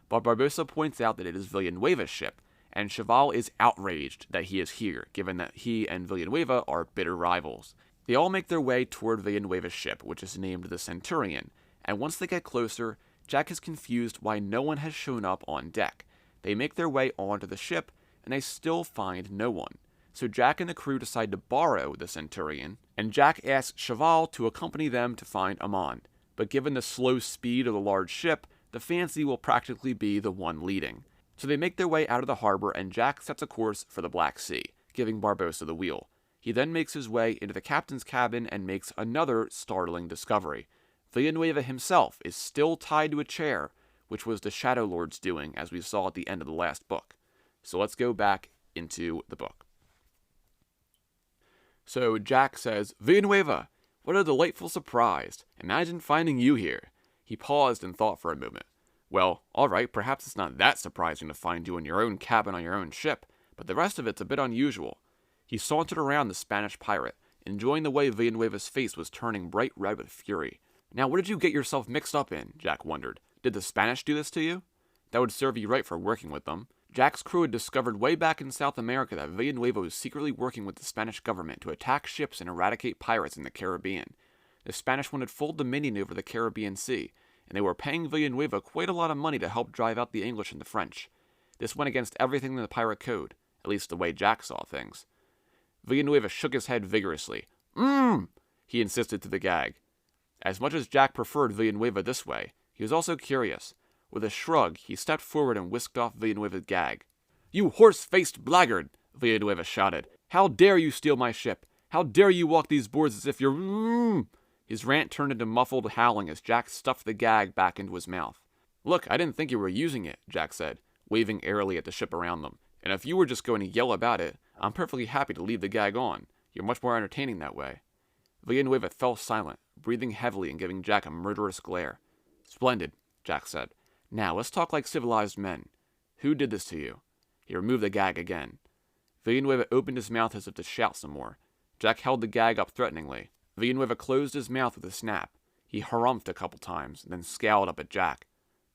But Barbossa points out that it is Villanueva's ship, and Chevalle is outraged that he is here, given that he and Villanueva are bitter rivals. They all make their way toward Villanueva's ship, which is named the Centurion, and once they get closer, Jack is confused why no one has shown up on deck. They make their way onto the ship, and they still find no one. So Jack and the crew decide to borrow the Centurion, and Jack asks Chevalle to accompany them to find Ammand. But given the slow speed of the large ship, the Fancy will practically be the one leading. So they make their way out of the harbor, and Jack sets a course for the Black Sea, giving Barbossa the wheel. He then makes his way into the captain's cabin and makes another startling discovery. Villanueva himself is still tied to a chair, which was the Shadow Lord's doing, as we saw at the end of the last book. So let's go back into the book. So Jack says, "Villanueva, what a delightful surprise. Imagine finding you here." He paused and thought for a moment. "Well, all right, perhaps it's not that surprising to find you in your own cabin on your own ship, but the rest of it's a bit unusual." He sauntered around the Spanish pirate, enjoying the way Villanueva's face was turning bright red with fury. "Now, what did you get yourself mixed up in?" Jack wondered. "Did the Spanish do this to you?" "That would serve you right for working with them." Jack's crew had discovered way back in South America that Villanueva was secretly working with the Spanish government to attack ships and eradicate pirates in the Caribbean. The Spanish wanted full dominion over the Caribbean Sea, and they were paying Villanueva quite a lot of money to help drive out the English and the French. This went against everything in the pirate code, at least the way Jack saw things. Villanueva shook his head vigorously. He insisted to the gag. As much as Jack preferred Villanueva this way, he was also curious. With a shrug, he stepped forward and whisked off Villanueva's gag. "You horse-faced blackguard!" Villanueva shouted. "How dare you steal my ship? How dare you walk these boards as if you're His rant turned into muffled howling as Jack stuffed the gag back into his mouth. "Look, I didn't think you were using it," Jack said, waving airily at the ship around them. "And if you were just going to yell about it, I'm perfectly happy to leave the gag on. You're much more entertaining that way." Villanueva fell silent, breathing heavily and giving Jack a murderous glare. "Splendid," Jack said. "Now, let's talk like civilized men. Who did this to you?" He removed the gag again. Villanueva opened his mouth as if to shout some more. Jack held the gag up threateningly. Villanueva closed his mouth with a snap. He harumphed a couple times, then scowled up at Jack.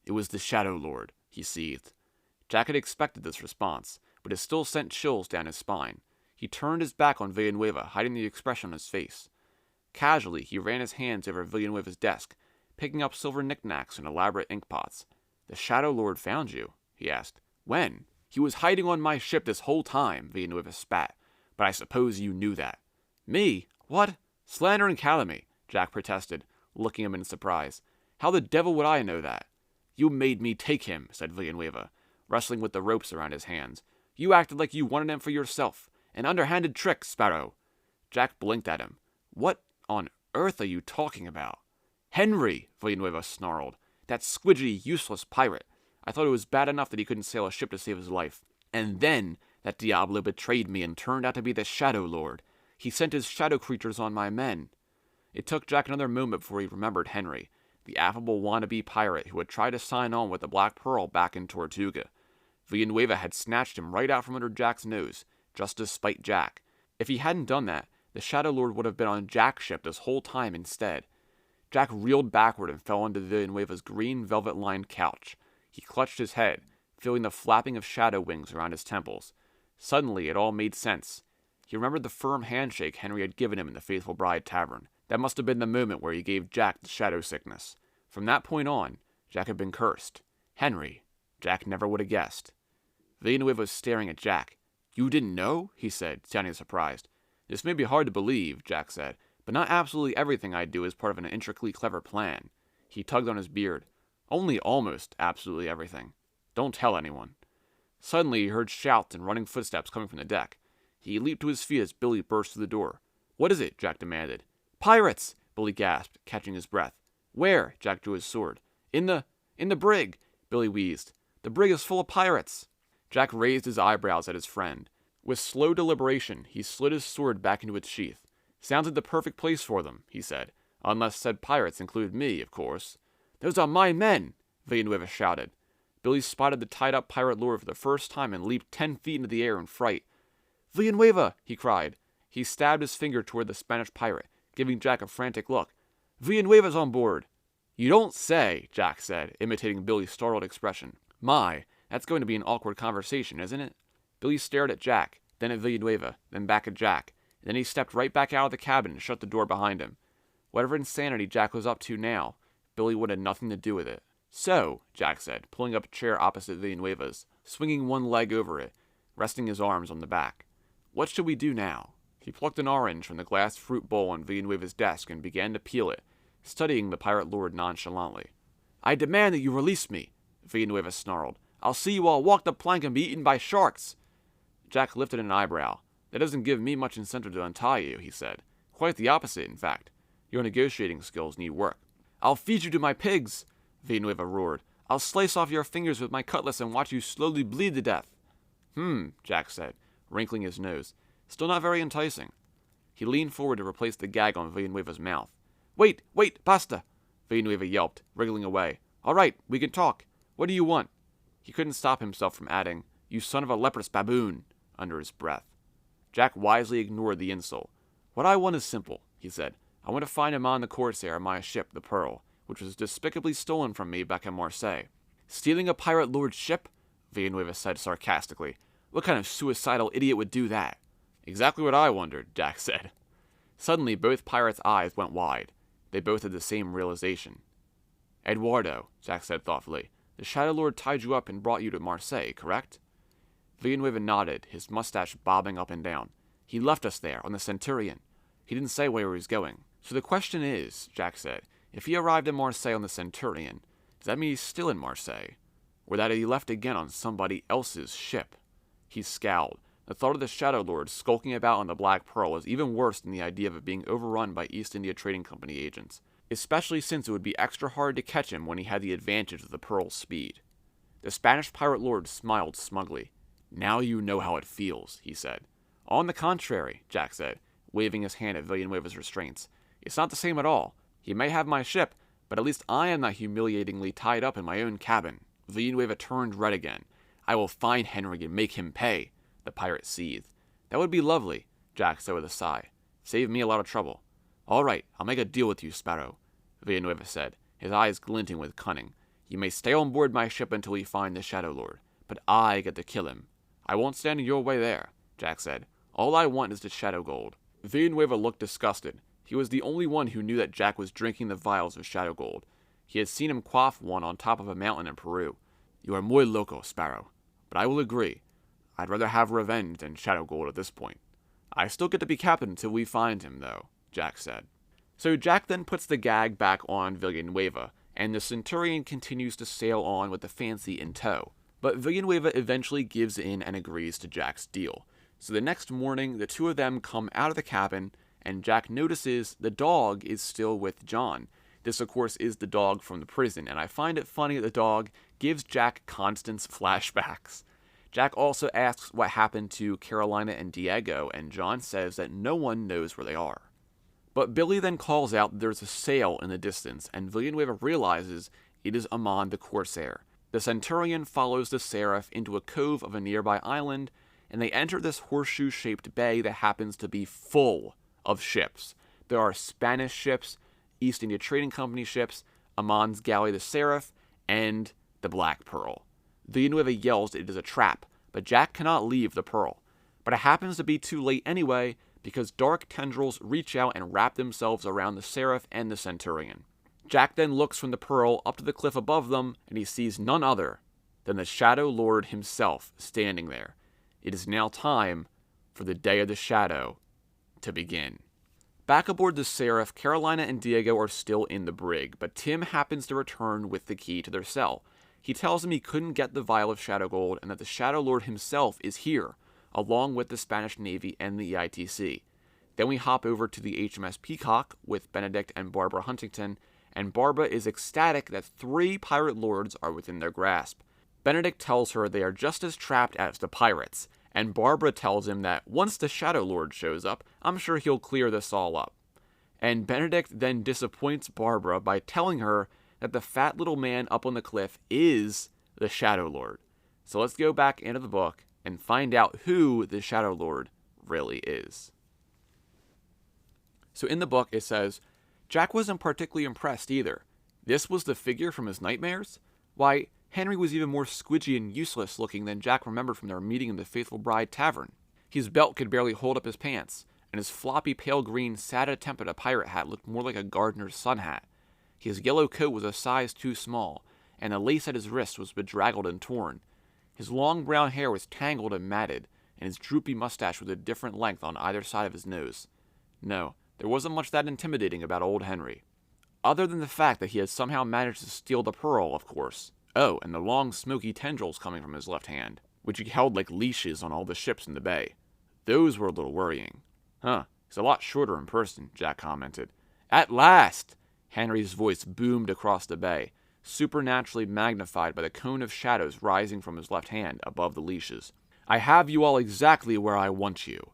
"It was the Shadow Lord," he seethed. Jack had expected this response, but it still sent chills down his spine. He turned his back on Villanueva, hiding the expression on his face. Casually, he ran his hands over Villanueva's desk, picking up silver knickknacks and elaborate inkpots. "The Shadow Lord found you?" he asked. "When?" "He was hiding on my ship this whole time," Villanueva spat. "But I suppose you knew that." "Me? What? Slander and calumny," Jack protested, looking at him in surprise. "How the devil would I know that?" "You made me take him," said Villanueva, wrestling with the ropes around his hands. "You acted like you wanted him for yourself. An underhanded trick, Sparrow." Jack blinked at him. "What on earth are you talking about?" "Henry," Villanueva snarled. "That squidgy, useless pirate. I thought it was bad enough that he couldn't sail a ship to save his life. And then that Diablo betrayed me and turned out to be the Shadow Lord. He sent his shadow creatures on my men." It took Jack another moment before he remembered Henry, the affable wannabe pirate who had tried to sign on with the Black Pearl back in Tortuga. Villanueva had snatched him right out from under Jack's nose, just to spite Jack. If he hadn't done that, the Shadow Lord would have been on Jack's ship this whole time instead. Jack reeled backward and fell onto Villanueva's green velvet-lined couch. He clutched his head, feeling the flapping of shadow wings around his temples. Suddenly, it all made sense. He remembered the firm handshake Henry had given him in the Faithful Bride Tavern. That must have been the moment where he gave Jack the shadow sickness. From that point on, Jack had been cursed. Henry. Jack never would have guessed. Villanueva was staring at Jack. "You didn't know?" he said, sounding surprised. "This may be hard to believe," Jack said, "but not absolutely everything I do is part of an intricately clever plan." He tugged on his beard. "Only almost absolutely everything. Don't tell anyone." Suddenly he heard shouts and running footsteps coming from the deck. He leaped to his feet as Billy burst through the door. "What is it?" Jack demanded. "Pirates!" Billy gasped, catching his breath. "Where?" Jack drew his sword. In the brig," Billy wheezed. "The brig is full of pirates." Jack raised his eyebrows at his friend. With slow deliberation, he slid his sword back into its sheath. "Sounds like the perfect place for them," he said. "Unless said pirates include me, of course." "Those are my men!" Villanueva shouted. Billy spotted the tied-up pirate lord for the first time and leaped 10 feet into the air in fright. "Villanueva!" he cried. He stabbed his finger toward the Spanish pirate, giving Jack a frantic look. "Villanueva's on board!" "You don't say," Jack said, imitating Billy's startled expression. "My, that's going to be an awkward conversation, isn't it?" Billy stared at Jack, then at Villanueva, then back at Jack, and then he stepped right back out of the cabin and shut the door behind him. Whatever insanity Jack was up to now, Billy would have nothing to do with it. "So," Jack said, pulling up a chair opposite Villanueva's, swinging one leg over it, resting his arms on the back. "What should we do now?" He plucked an orange from the glass fruit bowl on Villanueva's desk and began to peel it, studying the pirate lord nonchalantly. "I demand that you release me," Villanueva snarled. "I'll see you all walk the plank and be eaten by sharks." Jack lifted an eyebrow. "That doesn't give me much incentive to untie you," he said. "Quite the opposite, in fact. Your negotiating skills need work." "I'll feed you to my pigs," Villanueva roared. "I'll slice off your fingers with my cutlass and watch you slowly bleed to death." Jack said, wrinkling his nose. "Still not very enticing." He leaned forward to replace the gag on Villanueva's mouth. Wait, basta!" Villanueva yelped, wriggling away. "All right, we can talk. What do you want?" He couldn't stop himself from adding, "You son of a leprous baboon," under his breath. Jack wisely ignored the insult. "What I want is simple," he said. "I want to find Ammand the Corsair on my ship, the Pearl, which was despicably stolen from me back in Marseille." "Stealing a pirate lord's ship?" Villanueva said sarcastically. "What kind of suicidal idiot would do that?" "Exactly what I wondered," Jack said. Suddenly both pirates' eyes went wide. They both had the same realization. "Eduardo," Jack said thoughtfully, "the Shadow Lord tied you up and brought you to Marseille, correct?" Villanueva nodded, his mustache bobbing up and down. "He left us there, on the Centurion. He didn't say where he was going. So the question is," Jack said, "if he arrived in Marseille on the Centurion, does that mean he's still in Marseille? Or that he left again on somebody else's ship?" He scowled. The thought of the Shadow Lord skulking about on the Black Pearl was even worse than the idea of it being overrun by East India Trading Company agents, especially since it would be extra hard to catch him when he had the advantage of the Pearl's speed. The Spanish pirate lord smiled smugly. "Now you know how it feels," he said. "On the contrary," Jack said, waving his hand at Villanueva's restraints. "It's not the same at all. He may have my ship, but at least I am not humiliatingly tied up in my own cabin." Villanueva turned red again. "I will find Henry and make him pay," the pirate seethed. "That would be lovely," Jack said with a sigh. "Save me a lot of trouble." "All right, I'll make a deal with you, Sparrow," Villanueva said, his eyes glinting with cunning. "You may stay on board my ship until we find the Shadow Lord, but I get to kill him." "I won't stand in your way there," Jack said. "All I want is the Shadow Gold." Villanueva looked disgusted. He was the only one who knew that Jack was drinking the vials of Shadow Gold. He had seen him quaff one on top of a mountain in Peru. "You are muy loco, Sparrow, but I will agree. I'd rather have revenge than shadow gold at this point. I still get to be captain until we find him, though," Jack said. So Jack then puts the gag back on Villanueva, and the Centurion continues to sail on with the Fancy in tow. But Villanueva eventually gives in and agrees to Jack's deal. So the next morning, the two of them come out of the cabin, and Jack notices the dog is still with John. This, of course, is the dog from the prison, and I find it funny that the dog gives Jack Constance flashbacks. Jack also asks what happened to Carolina and Diego, and John says that no one knows where they are. But Billy then calls out that there's a sail in the distance, and Villanueva realizes it is Ammand the Corsair. The Centurion follows the Seraph into a cove of a nearby island, and they enter this horseshoe-shaped bay that happens to be full of ships. There are Spanish ships, East India Trading Company ships, Ammand's galley the Seraph, and the Black Pearl. Villanueva yells it is a trap, but Jack cannot leave the Pearl. But it happens to be too late anyway, because dark tendrils reach out and wrap themselves around the Seraph and the Centurion. Jack then looks from the Pearl up to the cliff above them, and he sees none other than the Shadow Lord himself standing there. It is now time for the Day of the Shadow to begin. Back aboard the Seraph, Carolina and Diego are still in the brig, but Tim happens to return with the key to their cell. He tells them he couldn't get the vial of Shadow Gold and that the Shadow Lord himself is here, along with the Spanish Navy and the EITC. Then we hop over to the HMS Peacock with Benedict and Barbara Huntington, and Barbara is ecstatic that 3 pirate lords are within their grasp. Benedict tells her they are just as trapped as the pirates, and Barbara tells him that once the Shadow Lord shows up, I'm sure he'll clear this all up. And Benedict then disappoints Barbara by telling her that the fat little man up on the cliff is the Shadow Lord. So let's go back into the book and find out who the Shadow Lord really is. So in the book it says, Jack wasn't particularly impressed either. This was the figure from his nightmares? Why, Henry was even more squidgy and useless looking than Jack remembered from their meeting in the Faithful Bride Tavern. His belt could barely hold up his pants, and his floppy pale green sad-attempted pirate hat looked more like a gardener's sun hat. His yellow coat was a size too small, and the lace at his wrist was bedraggled and torn. His long brown hair was tangled and matted, and his droopy mustache was a different length on either side of his nose. No, there wasn't much that intimidating about old Henry. Other than the fact that he had somehow managed to steal the pearl, of course. Oh, and the long smoky tendrils coming from his left hand, which he held like leashes on all the ships in the bay. Those were a little worrying. Huh, he's a lot shorter in person, Jack commented. At last! Henry's voice boomed across the bay, supernaturally magnified by the cone of shadows rising from his left hand above the leashes. I have you all exactly where I want you.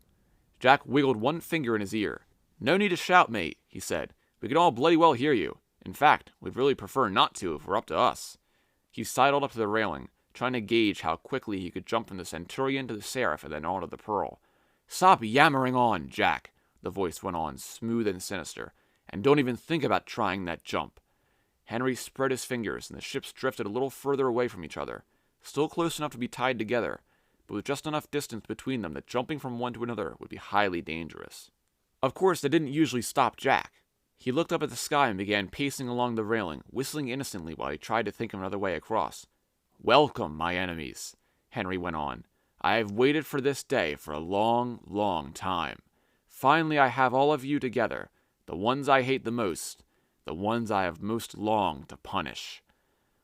Jack wiggled one finger in his ear. No need to shout, mate, he said. We can all bloody well hear you. In fact, we'd really prefer not to if we're up to us. He sidled up to the railing, trying to gauge how quickly he could jump from the Centurion to the Seraph and then on to the Pearl. Stop yammering on, Jack, the voice went on, smooth and sinister, and don't even think about trying that jump. Henry spread his fingers, and the ships drifted a little further away from each other, still close enough to be tied together, but with just enough distance between them that jumping from one to another would be highly dangerous. Of course, that didn't usually stop Jack. He looked up at the sky and began pacing along the railing, whistling innocently while he tried to think of another way across. Welcome, my enemies, Henry went on. I have waited for this day for a long, long time. Finally I have all of you together, the ones I hate the most, the ones I have most longed to punish.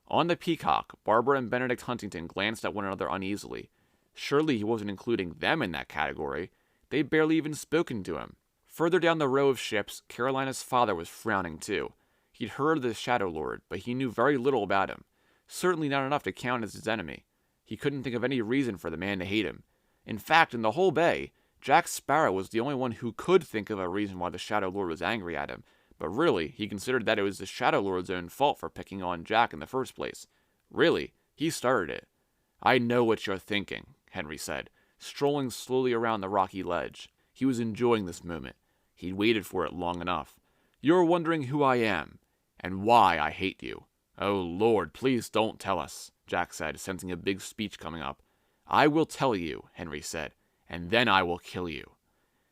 On the Peacock, Barbara and Benedict Huntington glanced at one another uneasily. Surely he wasn't including them in that category. They'd barely even spoken to him. Further down the row of ships, Carolina's father was frowning too. He'd heard of the Shadow Lord, but he knew very little about him. Certainly not enough to count as his enemy. He couldn't think of any reason for the man to hate him. In fact, in the whole bay, Jack Sparrow was the only one who could think of a reason why the Shadow Lord was angry at him. But really, he considered that it was the Shadow Lord's own fault for picking on Jack in the first place. Really, he started it. I know what you're thinking, Henry said, strolling slowly around the rocky ledge. He was enjoying this moment. He'd waited for it long enough. You're wondering who I am, and why I hate you. Oh, Lord, please don't tell us, Jack said, sensing a big speech coming up. I will tell you, Henry said, and then I will kill you.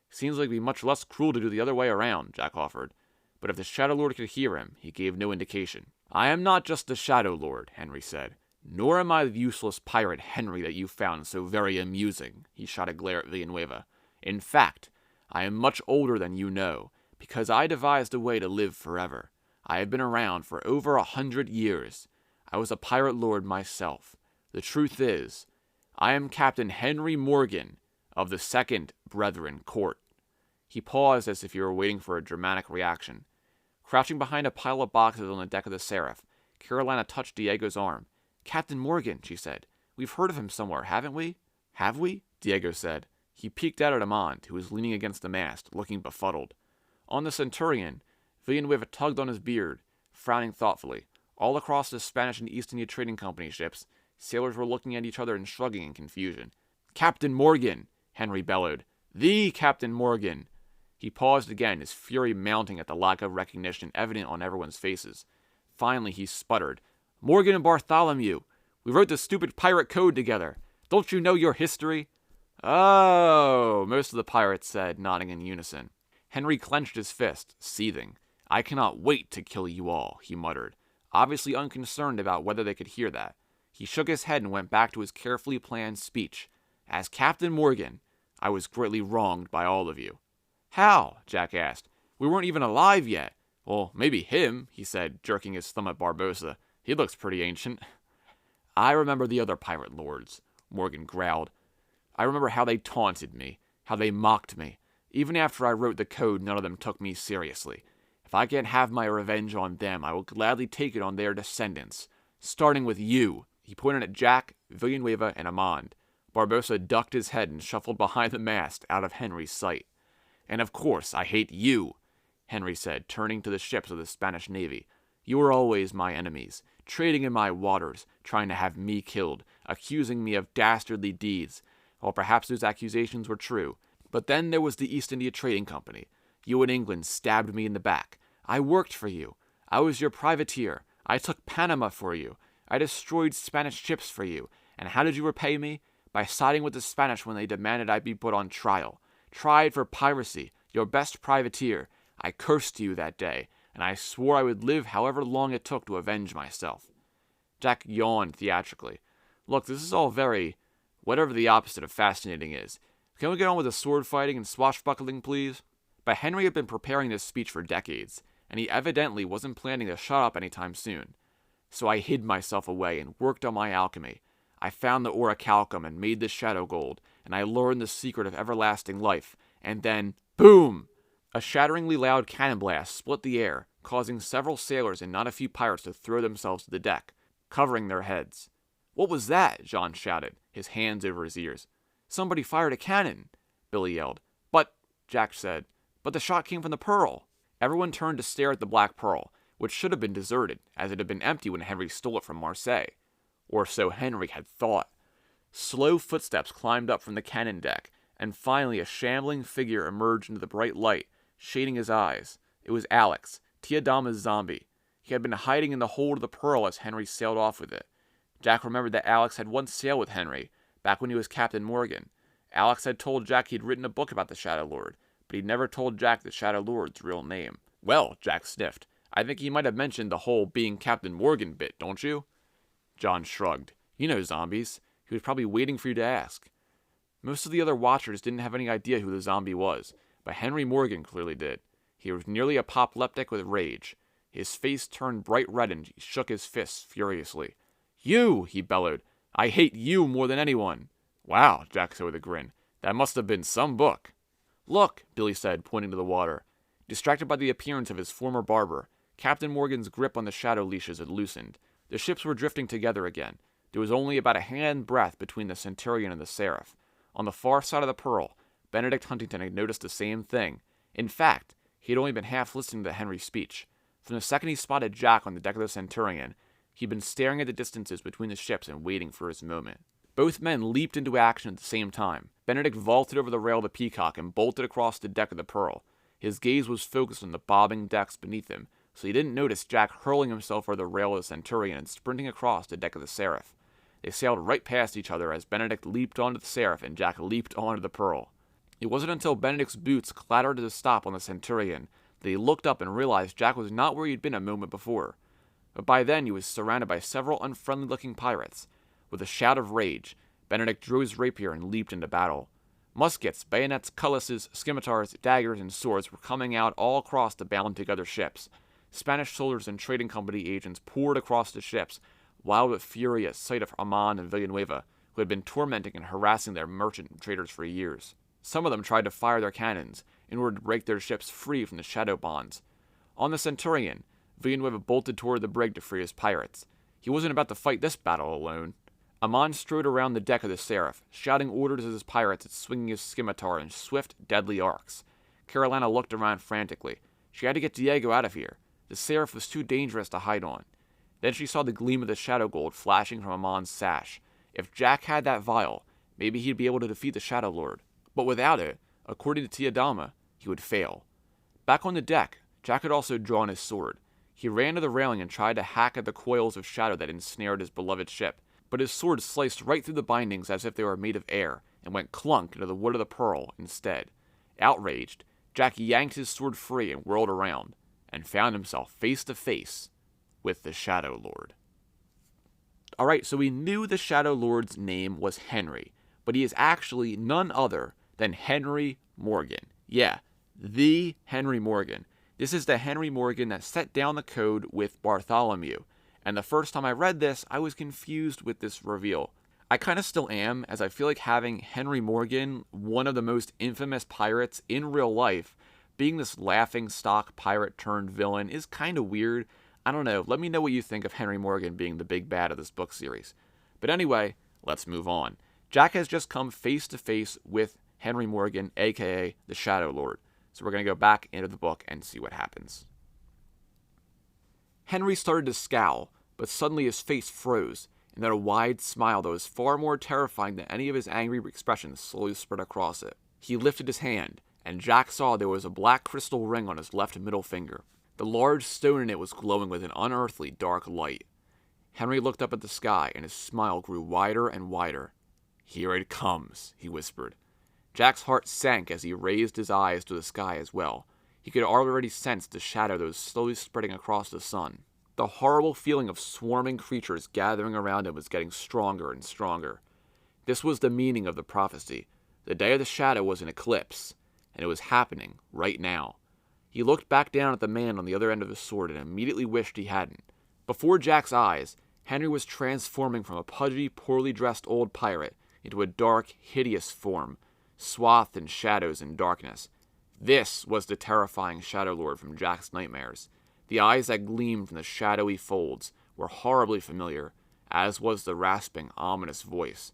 Seems like it'd be much less cruel to do the other way around, Jack offered. But if the Shadow Lord could hear him, he gave no indication. "I am not just the Shadow Lord," Henry said. "Nor am I the useless pirate Henry that you found so very amusing," he shot a glare at Villanueva. "In fact, I am much older than you know, because I devised a way to live forever. I have been around for over 100 years. I was a pirate lord myself. The truth is, I am Captain Henry Morgan of the 2nd Brethren Court." He paused as if he were waiting for a dramatic reaction. Crouching behind a pile of boxes on the deck of the Seraph, Carolina touched Diego's arm. "Captain Morgan," she said. "We've heard of him somewhere, haven't we?" "Have we?" Diego said. He peeked out at Ammand, who was leaning against the mast, looking befuddled. On the Centurion, Villanueva tugged on his beard, frowning thoughtfully. All across the Spanish and East India Trading Company ships, sailors were looking at each other and shrugging in confusion. "Captain Morgan!" Henry bellowed. "The Captain Morgan!" He paused again, his fury mounting at the lack of recognition evident on everyone's faces. Finally he sputtered. "Morgan and Bartholomew! We wrote the stupid pirate code together. Don't you know your history?" "Oh," most of the pirates said, nodding in unison. Henry clenched his fist, seething. "I cannot wait to kill you all," he muttered, obviously unconcerned about whether they could hear that. He shook his head and went back to his carefully planned speech. "As Captain Morgan, I was greatly wronged by all of you." "How?" Jack asked. "We weren't even alive yet." "Well, maybe him," he said, jerking his thumb at Barbossa. "He looks pretty ancient." "I remember the other pirate lords," Morgan growled. "I remember how they taunted me, how they mocked me. Even after I wrote the code, none of them took me seriously. If I can't have my revenge on them, I will gladly take it on their descendants. Starting with you." He pointed at Jack, Villanueva, and Ammand. Barbossa ducked his head and shuffled behind the mast, out of Henry's sight. "And of course, I hate you," Henry said, turning to the ships of the Spanish Navy. "You were always my enemies, trading in my waters, trying to have me killed, accusing me of dastardly deeds. Well, perhaps those accusations were true. But then there was the East India Trading Company. You in England stabbed me in the back. I worked for you. I was your privateer. I took Panama for you. I destroyed Spanish ships for you. And how did you repay me? By siding with the Spanish when they demanded I be put on trial. Tried for piracy, your best privateer. I cursed you that day, and I swore I would live however long it took to avenge myself." Jack yawned theatrically. "Look, this is all very, whatever the opposite of fascinating is. Can we get on with the sword fighting and swashbuckling, please?" But Henry had been preparing this speech for decades, and he evidently wasn't planning to shut up anytime soon. "So I hid myself away and worked on my alchemy. I found the orichalcum and made the shadow gold, and I learned the secret of everlasting life, and then, boom!" A shatteringly loud cannon blast split the air, causing several sailors and not a few pirates to throw themselves to the deck, covering their heads. "What was that?" John shouted, his hands over his ears. "Somebody fired a cannon," Billy yelled. "But," Jack said, "but the shot came from the Pearl." Everyone turned to stare at the Black Pearl, which should have been deserted, as it had been empty when Henry stole it from Marseille. Or so Henry had thought. Slow footsteps climbed up from the cannon deck, and finally a shambling figure emerged into the bright light, shading his eyes. It was Alex, Tiadama's zombie. He had been hiding in the hold of the Pearl as Henry sailed off with it. Jack remembered that Alex had once sailed with Henry, back when he was Captain Morgan. Alex had told Jack he'd written a book about the Shadow Lord, but he'd never told Jack the Shadow Lord's real name. "Well," Jack sniffed, "I think he might have mentioned the whole being Captain Morgan bit, don't you?" John shrugged. "You know zombies. He was probably waiting for you to ask." Most of the other watchers didn't have any idea who the zombie was, but Henry Morgan clearly did. He was nearly apoplectic with rage. His face turned bright red and he shook his fists furiously. "You!" he bellowed. "I hate you more than anyone." "Wow," Jack said with a grin. "That must have been some book." "Look," Billy said, pointing to the water. Distracted by the appearance of his former barber, Captain Morgan's grip on the shadow leashes had loosened. The ships were drifting together again. There was only about a hand breadth between the Centurion and the Seraph. On the far side of the Pearl, Benedict Huntington had noticed the same thing. In fact, he had only been half listening to Henry's speech. From the second he spotted Jack on the deck of the Centurion, he'd been staring at the distances between the ships and waiting for his moment. Both men leaped into action at the same time. Benedict vaulted over the rail of the Peacock and bolted across the deck of the Pearl. His gaze was focused on the bobbing decks beneath him, so he didn't notice Jack hurling himself over the rail of the Centurion and sprinting across the deck of the Seraph. They sailed right past each other as Benedict leaped onto the Seraph and Jack leaped onto the Pearl. It wasn't until Benedict's boots clattered to a stop on the Centurion that he looked up and realized Jack was not where he'd been a moment before. but by then he was surrounded by several unfriendly-looking pirates. With a shout of rage, Benedict drew his rapier and leaped into battle. Muskets, bayonets, cutlasses, scimitars, daggers, and swords were coming out all across the bound-together ships. Spanish soldiers and trading company agents poured across the ships, wild with fury at sight of Ammand and Villanueva, who had been tormenting and harassing their merchant traders for years. Some of them tried to fire their cannons in order to break their ships free from the shadow bonds. On the Centurion, Villanueva bolted toward the brig to free his pirates. He wasn't about to fight this battle alone. Ammand strode around the deck of the Seraph, shouting orders at his pirates and swinging his scimitar in swift, deadly arcs. Carolina looked around frantically. She had to get Diego out of here. The Seraph was too dangerous to hide on. Then she saw the gleam of the shadow gold flashing from Ammand's sash. If Jack had that vial, maybe he'd be able to defeat the Shadow Lord. But without it, according to Tiadama, he would fail. Back on the deck, Jack had also drawn his sword. He ran to the railing and tried to hack at the coils of shadow that ensnared his beloved ship, but his sword sliced right through the bindings as if they were made of air, and went clunk into the wood of the pearl instead. Outraged, Jack yanked his sword free and whirled around, and found himself face to face with the Shadow Lord. Alright, so we knew the Shadow Lord's name was Henry, but he is actually none other than Henry Morgan. Yeah, the Henry Morgan. This is the Henry Morgan that set down the code with Bartholomew. And the first time I read this, I was confused with this reveal. I kind of still am, as I feel like having Henry Morgan, one of the most infamous pirates in real life, being this laughing-stock pirate turned villain is kind of weird. I don't know, let me know what you think of Henry Morgan being the big bad of this book series. But anyway, let's move on. Jack has just come face to face with Henry Morgan, aka the Shadow Lord. So we're going to go back into the book and see what happens. Henry started to scowl, but suddenly his face froze, and then a wide smile that was far more terrifying than any of his angry expressions slowly spread across it. He lifted his hand, and Jack saw there was a black crystal ring on his left middle finger. The large stone in it was glowing with an unearthly dark light. Henry looked up at the sky, and his smile grew wider and wider. "Here it comes," he whispered. Jack's heart sank as he raised his eyes to the sky as well. He could already sense the shadow that was slowly spreading across the sun. The horrible feeling of swarming creatures gathering around him was getting stronger and stronger. This was the meaning of the prophecy. The day of the shadow was an eclipse, and it was happening right now. He looked back down at the man on the other end of his sword and immediately wished he hadn't. Before Jack's eyes, Henry was transforming from a pudgy, poorly dressed old pirate into a dark, hideous form, swathed in shadows and darkness. This was the terrifying Shadow Lord from Jack's nightmares. The eyes that gleamed from the shadowy folds were horribly familiar, as was the rasping, ominous voice.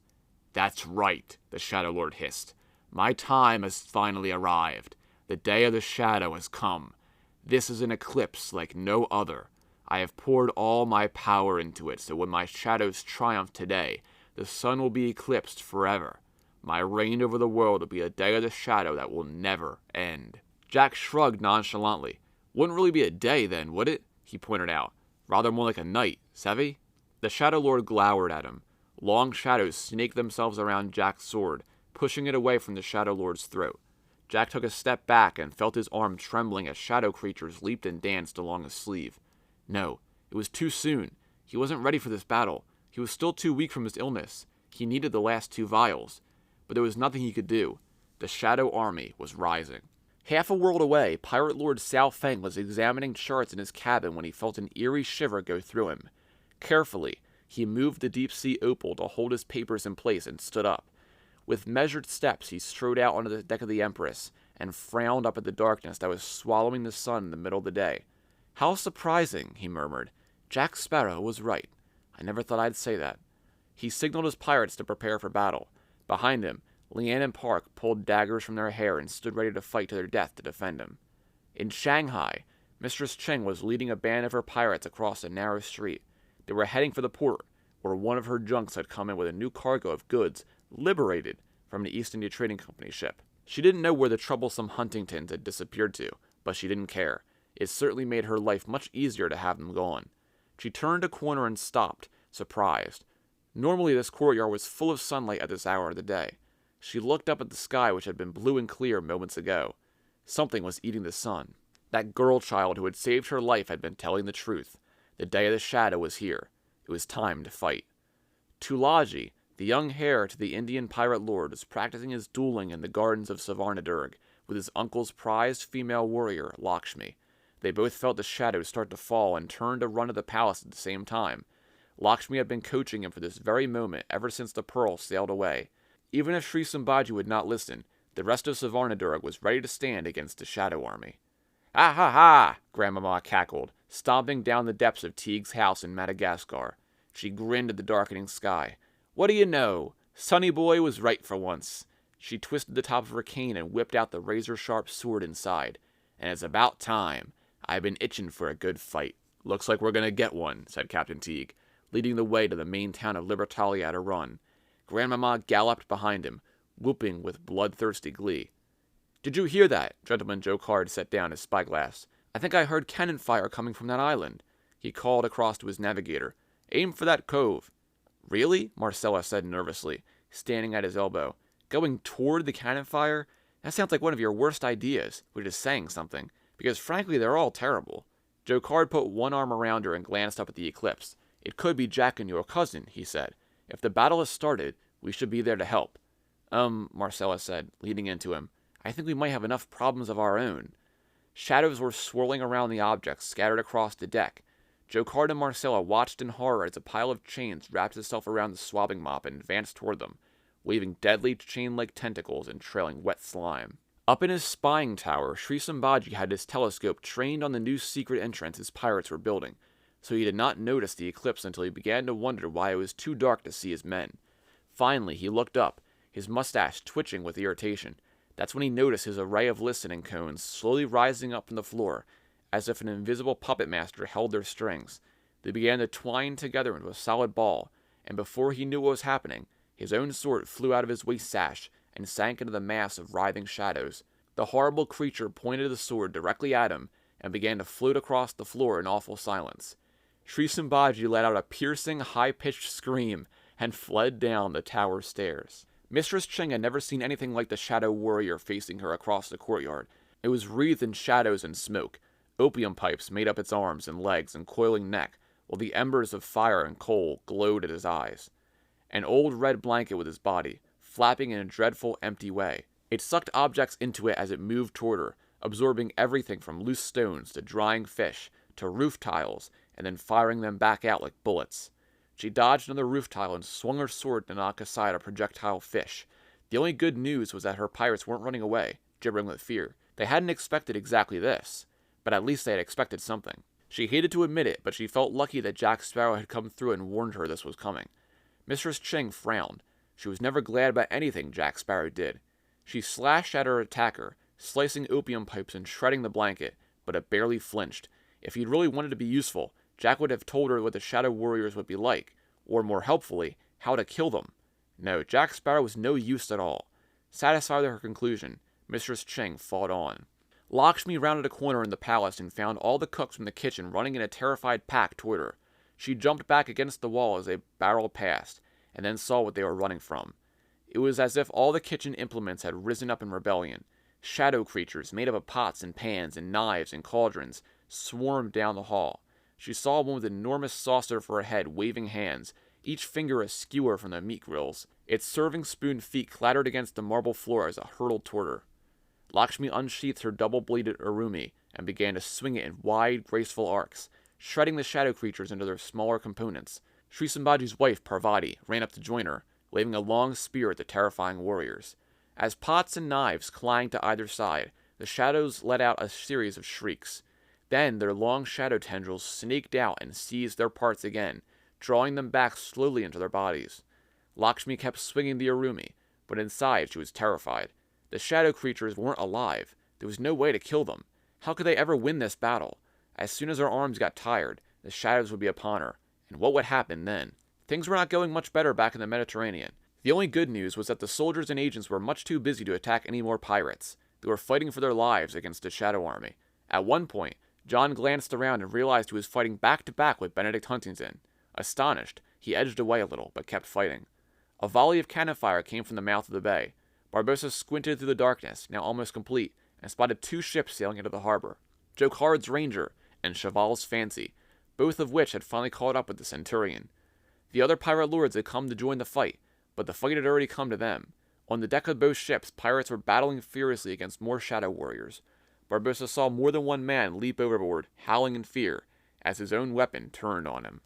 "That's right," the Shadow Lord hissed. "My time has finally arrived. The day of the shadow has come. This is an eclipse like no other. I have poured all my power into it, so when my shadows triumph today, the sun will be eclipsed forever. My reign over the world will be a day of the shadow that will never end." Jack shrugged nonchalantly. "Wouldn't really be a day then, would it?" he pointed out. "Rather more like a night, savvy?" The Shadow Lord glowered at him. Long shadows snaked themselves around Jack's sword, pushing it away from the Shadow Lord's throat. Jack took a step back and felt his arm trembling as shadow creatures leaped and danced along his sleeve. No, it was too soon. He wasn't ready for this battle. He was still too weak from his illness. He needed the last 2 vials. But there was nothing he could do. The Shadow Army was rising. Half a world away, Pirate Lord Sao Feng was examining charts in his cabin when he felt an eerie shiver go through him. Carefully, he moved the deep-sea opal to hold his papers in place and stood up. With measured steps, he strode out onto the deck of the Empress and frowned up at the darkness that was swallowing the sun in the middle of the day. "How surprising," he murmured. "Jack Sparrow was right. I never thought I'd say that." He signaled his pirates to prepare for battle. Behind him, Leanne and Park pulled daggers from their hair and stood ready to fight to their death to defend him. In Shanghai, Mistress Cheng was leading a band of her pirates across a narrow street. They were heading for the port, where one of her junks had come in with a new cargo of goods liberated from the East India Trading Company ship. She didn't know where the troublesome Huntingtons had disappeared to, but she didn't care. It certainly made her life much easier to have them gone. She turned a corner and stopped, surprised. Normally this courtyard was full of sunlight at this hour of the day. She looked up at the sky, which had been blue and clear moments ago. Something was eating the sun. That girl child who had saved her life had been telling the truth. The day of the shadow was here. It was time to fight. Tulagi, the young heir to the Indian pirate lord, was practicing his dueling in the gardens of Savarnadurg with his uncle's prized female warrior, Lakshmi. They both felt the shadows start to fall and turned to run to the palace at the same time. Lakshmi had been coaching him for this very moment ever since the Pearl sailed away. Even if Sri Sambhaji would not listen, the rest of Savarnadurg was ready to stand against the Shadow Army. "Ah ha ha!" Grandmama cackled, stomping down the steps of Teague's house in Madagascar. She grinned at the darkening sky. "What do you know? Sonny Boy was right for once." She twisted the top of her cane and whipped out the razor-sharp sword inside. "And it's about time. I've been itching for a good fight." "Looks like we're going to get one," said Captain Teague, leading the way to the main town of Libertalia at a run. Grandmama galloped behind him, whooping with bloodthirsty glee. "Did you hear that?" Gentleman Jocard set down his spyglass. "I think I heard cannon fire coming from that island." He called across to his navigator. "Aim for that cove." "Really?" Marcella said nervously, standing at his elbow. "Going toward the cannon fire? That sounds like one of your worst ideas," which is saying something, because frankly they're all terrible. Jocard put one arm around her and glanced up at the eclipse. "It could be Jack and your cousin," he said. "If the battle has started, we should be there to help." Marcella said, leaning into him. "I think we might have enough problems of our own." Shadows were swirling around the objects scattered across the deck. Jocard and Marcella watched in horror as a pile of chains wrapped itself around the swabbing mop and advanced toward them, waving deadly chain-like tentacles and trailing wet slime. Up in his spying tower, Sri Sambhaji had his telescope trained on the new secret entrance his pirates were building, so he did not notice the eclipse until he began to wonder why it was too dark to see his men. Finally, he looked up, his mustache twitching with irritation. That's when he noticed his array of listening cones slowly rising up from the floor, as if an invisible puppet master held their strings. They began to twine together into a solid ball, and before he knew what was happening, his own sword flew out of his waist sash and sank into the mass of writhing shadows. The horrible creature pointed the sword directly at him and began to float across the floor in awful silence. Sri Sambhaji let out a piercing, high-pitched scream and fled down the tower stairs. Mistress Ching had never seen anything like the shadow warrior facing her across the courtyard. It was wreathed in shadows and smoke. Opium pipes made up its arms and legs and coiling neck, while the embers of fire and coal glowed at his eyes. An old red blanket with his body, flapping in a dreadful, empty way. It sucked objects into it as it moved toward her, absorbing everything from loose stones to drying fish to roof tiles, and then firing them back out like bullets. She dodged another roof tile and swung her sword to knock aside a projectile fish. The only good news was that her pirates weren't running away, gibbering with fear. They hadn't expected exactly this, but at least they had expected something. She hated to admit it, but she felt lucky that Jack Sparrow had come through and warned her this was coming. Mistress Ching frowned. She was never glad about anything Jack Sparrow did. She slashed at her attacker, slicing opium pipes and shredding the blanket, but it barely flinched. If he'd really wanted to be useful, Jack would have told her what the Shadow Warriors would be like, or more helpfully, how to kill them. No, Jack Sparrow was no use at all. Satisfied with her conclusion, Mistress Ching fought on. Lakshmi rounded a corner in the palace and found all the cooks from the kitchen running in a terrified pack toward her. She jumped back against the wall as they barreled past, and then saw what they were running from. It was as if all the kitchen implements had risen up in rebellion. Shadow creatures, made up of pots and pans and knives and cauldrons, swarmed down the hall. She saw one with an enormous saucer for a head, waving hands, each finger a skewer from the meat grills. Its serving spoon feet clattered against the marble floor as it hurtled toward her. Lakshmi unsheathed her double-bladed urumi and began to swing it in wide, graceful arcs, shredding the shadow creatures into their smaller components. Sri Sambhaji's wife, Parvati, ran up to join her, waving a long spear at the terrifying warriors. As pots and knives clanged to either side, the shadows let out a series of shrieks. Then their long shadow tendrils snaked out and seized their parts again, drawing them back slowly into their bodies. Lakshmi kept swinging the urumi, but inside she was terrified. The shadow creatures weren't alive. There was no way to kill them. How could they ever win this battle? As soon as her arms got tired, the shadows would be upon her, and what would happen then? Things were not going much better back in the Mediterranean. The only good news was that the soldiers and agents were much too busy to attack any more pirates. They were fighting for their lives against the Shadow Army. At one point, John glanced around and realized he was fighting back-to-back with Benedict Huntington. Astonished, he edged away a little, but kept fighting. A volley of cannon fire came from the mouth of the bay. Barbossa squinted through the darkness, now almost complete, and spotted two ships sailing into the harbor. Jocard's Ranger and Chevalle's Fancy. both of which had finally caught up with the Centurion. The other pirate lords had come to join the fight, but the fight had already come to them. On the deck of both ships, pirates were battling furiously against more shadow warriors. Barbossa saw more than one man leap overboard, howling in fear, as his own weapon turned on him.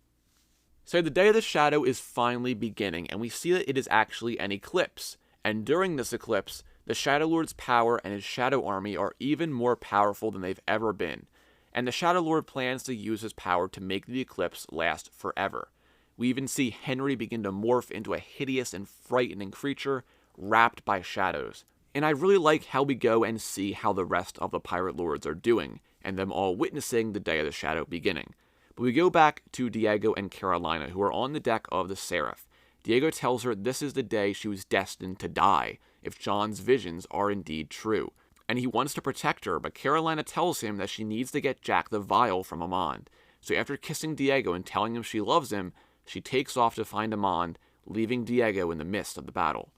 So the Day of the Shadow is finally beginning, and we see that it is actually an eclipse. And during this eclipse, the Shadow Lord's power and his Shadow Army are even more powerful than they've ever been. And the Shadow Lord plans to use his power to make the eclipse last forever. We even see Henry begin to morph into a hideous and frightening creature, wrapped by shadows. And I really like how we go and see how the rest of the pirate lords are doing, and them all witnessing the Day of the Shadow beginning. But we go back to Diego and Carolina, who are on the deck of the Seraph. Diego tells her this is the day she was destined to die, if John's visions are indeed true. And he wants to protect her, but Carolina tells him that she needs to get Jack the vial from Ammand. So after kissing Diego and telling him she loves him, she takes off to find Ammand, leaving Diego in the midst of the battle.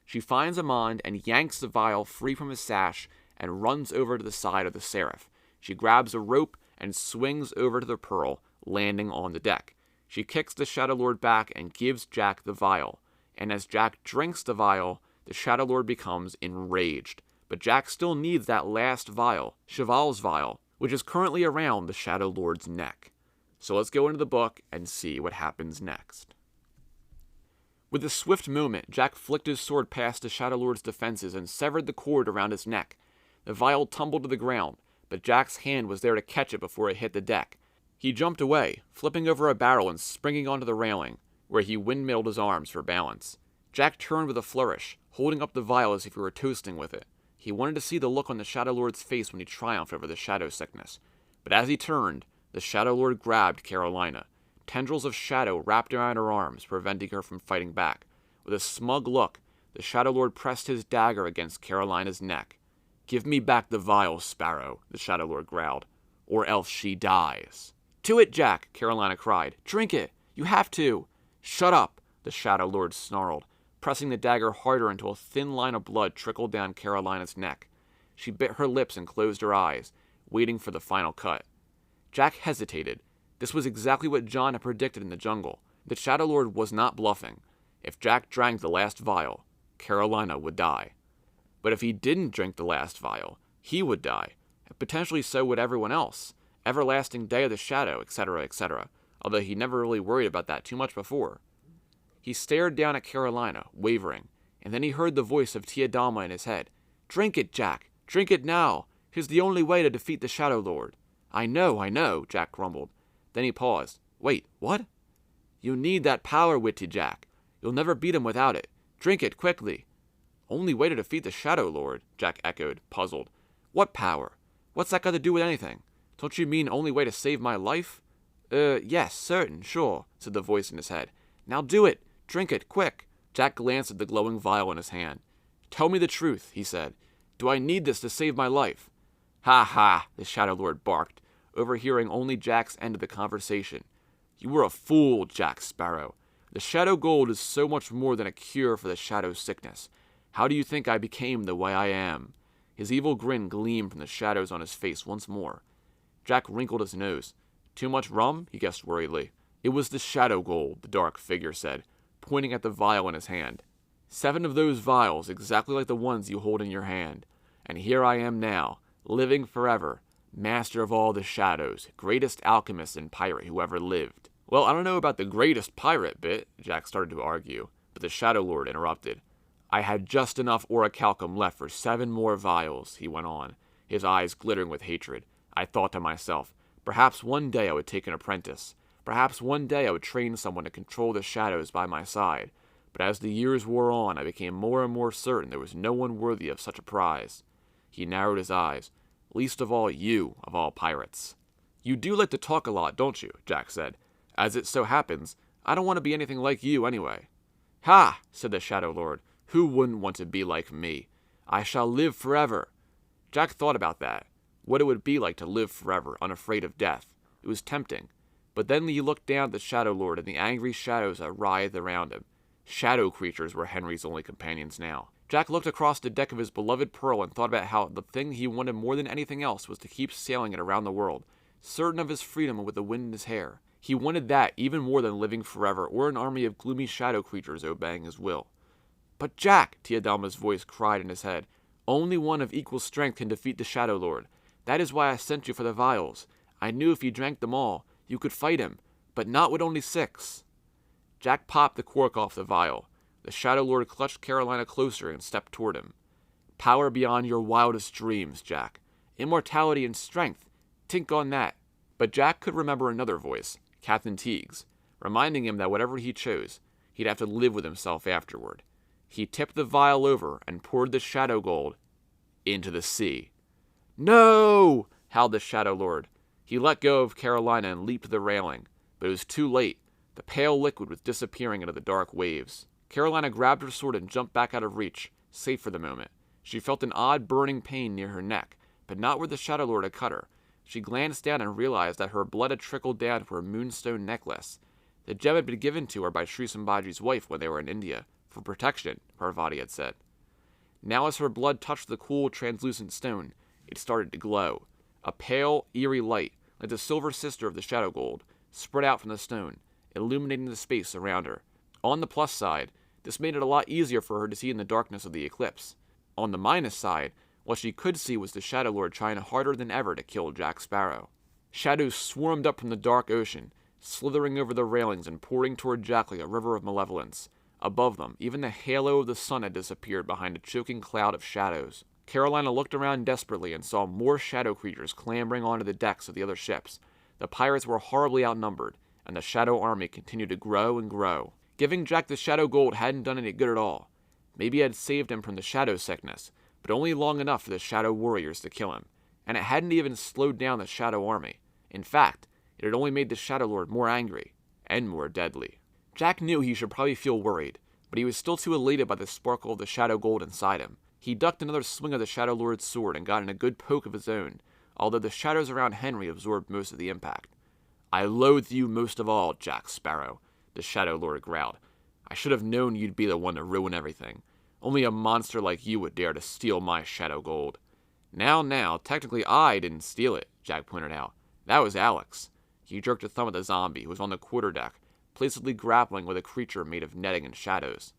She finds Ammand and yanks the vial free from his sash and runs over to the side of the Seraph. She grabs a rope and swings over to the Pearl, landing on the deck. She kicks the Shadow Lord back and gives Jack the vial. And as Jack drinks the vial, the Shadow Lord becomes enraged. But Jack still needs that last vial, Chevalle's vial, which is currently around the Shadow Lord's neck. So let's go into the book and see what happens next. With a swift movement, Jack flicked his sword past the Shadow Lord's defenses and severed the cord around his neck. The vial tumbled to the ground, but Jack's hand was there to catch it before it hit the deck. He jumped away, flipping over a barrel and springing onto the railing, where he windmilled his arms for balance. Jack turned with a flourish, holding up the vial as if he were toasting with it. He wanted to see the look on the Shadow Lord's face when he triumphed over the shadow sickness. But as he turned, the Shadow Lord grabbed Carolina. Tendrils of shadow wrapped around her arms, preventing her from fighting back. With a smug look, the Shadow Lord pressed his dagger against Carolina's neck. "Give me back the vial, Sparrow," the Shadow Lord growled, "or else she dies." "To it, Jack," Carolina cried. "Drink it. You have to." "Shut up," the Shadow Lord snarled, pressing the dagger harder until a thin line of blood trickled down Carolina's neck. She bit her lips and closed her eyes, waiting for the final cut. Jack hesitated. This was exactly what John had predicted in the jungle. The Shadow Lord was not bluffing. If Jack drank the last vial, Carolina would die. But if he didn't drink the last vial, he would die, and potentially so would everyone else. Everlasting Day of the Shadow, etc., etc., although he never really worried about that too much before. He stared down at Carolina, wavering, and then he heard the voice of Tia Dalma in his head. "Drink it, Jack! Drink it now! 'Tis the only way to defeat the Shadow Lord." I know, Jack grumbled. Then he paused. "Wait, what?" "You need that power, witty Jack. You'll never beat him without it. Drink it, quickly." "Only way to defeat the Shadow Lord," Jack echoed, puzzled. "What power? What's that got to do with anything? Don't you mean only way to save my life?" Yes, certain, sure," said the voice in his head. "Now do it. Drink it, quick." Jack glanced at the glowing vial in his hand. "Tell me the truth," he said. "Do I need this to save my life?" "Ha ha," the Shadow Lord barked, overhearing only Jack's end of the conversation. "You were a fool, Jack Sparrow. The Shadow Gold is so much more than a cure for the shadow sickness. How do you think I became the way I am?" His evil grin gleamed from the shadows on his face once more. Jack wrinkled his nose. "Too much rum?" he guessed worriedly. "It was the Shadow Gold," the dark figure said, pointing at the vial in his hand. 7 of those vials, exactly like the ones you hold in your hand. And here I am now, living forever, master of all the shadows, greatest alchemist and pirate who ever lived. "Well, I don't know about the greatest pirate bit," Jack started to argue, but the Shadow Lord interrupted. "I had just enough orichalcum left for 7 more vials," he went on, his eyes glittering with hatred. "I thought to myself, perhaps one day I would take an apprentice. Perhaps one day I would train someone to control the shadows by my side. But as the years wore on, I became more and more certain there was no one worthy of such a prize." He narrowed his eyes. "Least of all you, of all pirates." "You do like to talk a lot, don't you?" Jack said. "As it so happens, I don't want to be anything like you anyway." "Ha!" said the Shadow Lord. "Who wouldn't want to be like me? I shall live forever." Jack thought about that, what it would be like to live forever, unafraid of death. It was tempting. But then he looked down at the Shadow Lord and the angry shadows that writhed around him. Shadow creatures were Henry's only companions now. Jack looked across the deck of his beloved Pearl and thought about how the thing he wanted more than anything else was to keep sailing it around the world, certain of his freedom and with the wind in his hair. He wanted that even more than living forever or an army of gloomy shadow creatures obeying his will. "But Jack," Tia Dalma's voice cried in his head, "only one of equal strength can defeat the Shadow Lord. That is why I sent you for the vials. I knew if you drank them all, you could fight him, but not with only 6. Jack popped the cork off the vial. The Shadow Lord clutched Carolina closer and stepped toward him. "Power beyond your wildest dreams, Jack. Immortality and strength. Think on that." But Jack could remember another voice, Captain Teague's, reminding him that whatever he chose, he'd have to live with himself afterward. He tipped the vial over and poured the shadow gold into the sea. "No!" howled the Shadow Lord. He let go of Carolina and leaped to the railing, but it was too late. The pale liquid was disappearing into the dark waves. Carolina grabbed her sword and jumped back out of reach, safe for the moment. She felt an odd burning pain near her neck, but not where the Shadow Lord had cut her. She glanced down and realized that her blood had trickled down to her moonstone necklace. The gem had been given to her by Sri Sambhaji's wife when they were in India, for protection, Parvati had said. Now as her blood touched the cool, translucent stone, it started to glow. A pale, eerie light, like the silver sister of the shadow gold, spread out from the stone, illuminating the space around her. On the plus side, this made it a lot easier for her to see in the darkness of the eclipse. On the minus side, what she could see was the Shadow Lord trying harder than ever to kill Jack Sparrow. Shadows swarmed up from the dark ocean, slithering over the railings and pouring toward Jack like a river of malevolence. Above them, even the halo of the sun had disappeared behind a choking cloud of shadows. Carolina looked around desperately and saw more shadow creatures clambering onto the decks of the other ships. The pirates were horribly outnumbered, and the shadow army continued to grow and grow. Giving Jack the shadow gold hadn't done any good at all. Maybe it had saved him from the shadow sickness, but only long enough for the shadow warriors to kill him. And it hadn't even slowed down the shadow army. In fact, it had only made the Shadow Lord more angry, and more deadly. Jack knew he should probably feel worried, but he was still too elated by the sparkle of the shadow gold inside him. He ducked another swing of the Shadow Lord's sword and got in a good poke of his own, although the shadows around Henry absorbed most of the impact. "I loathe you most of all, Jack Sparrow," the Shadow Lord growled. "I should have known you'd be the one to ruin everything. Only a monster like you would dare to steal my shadow gold." Now, technically I didn't steal it," Jack pointed out. "That was Alex." He jerked a thumb at the zombie, who was on the quarterdeck, placidly grappling with a creature made of netting and shadows.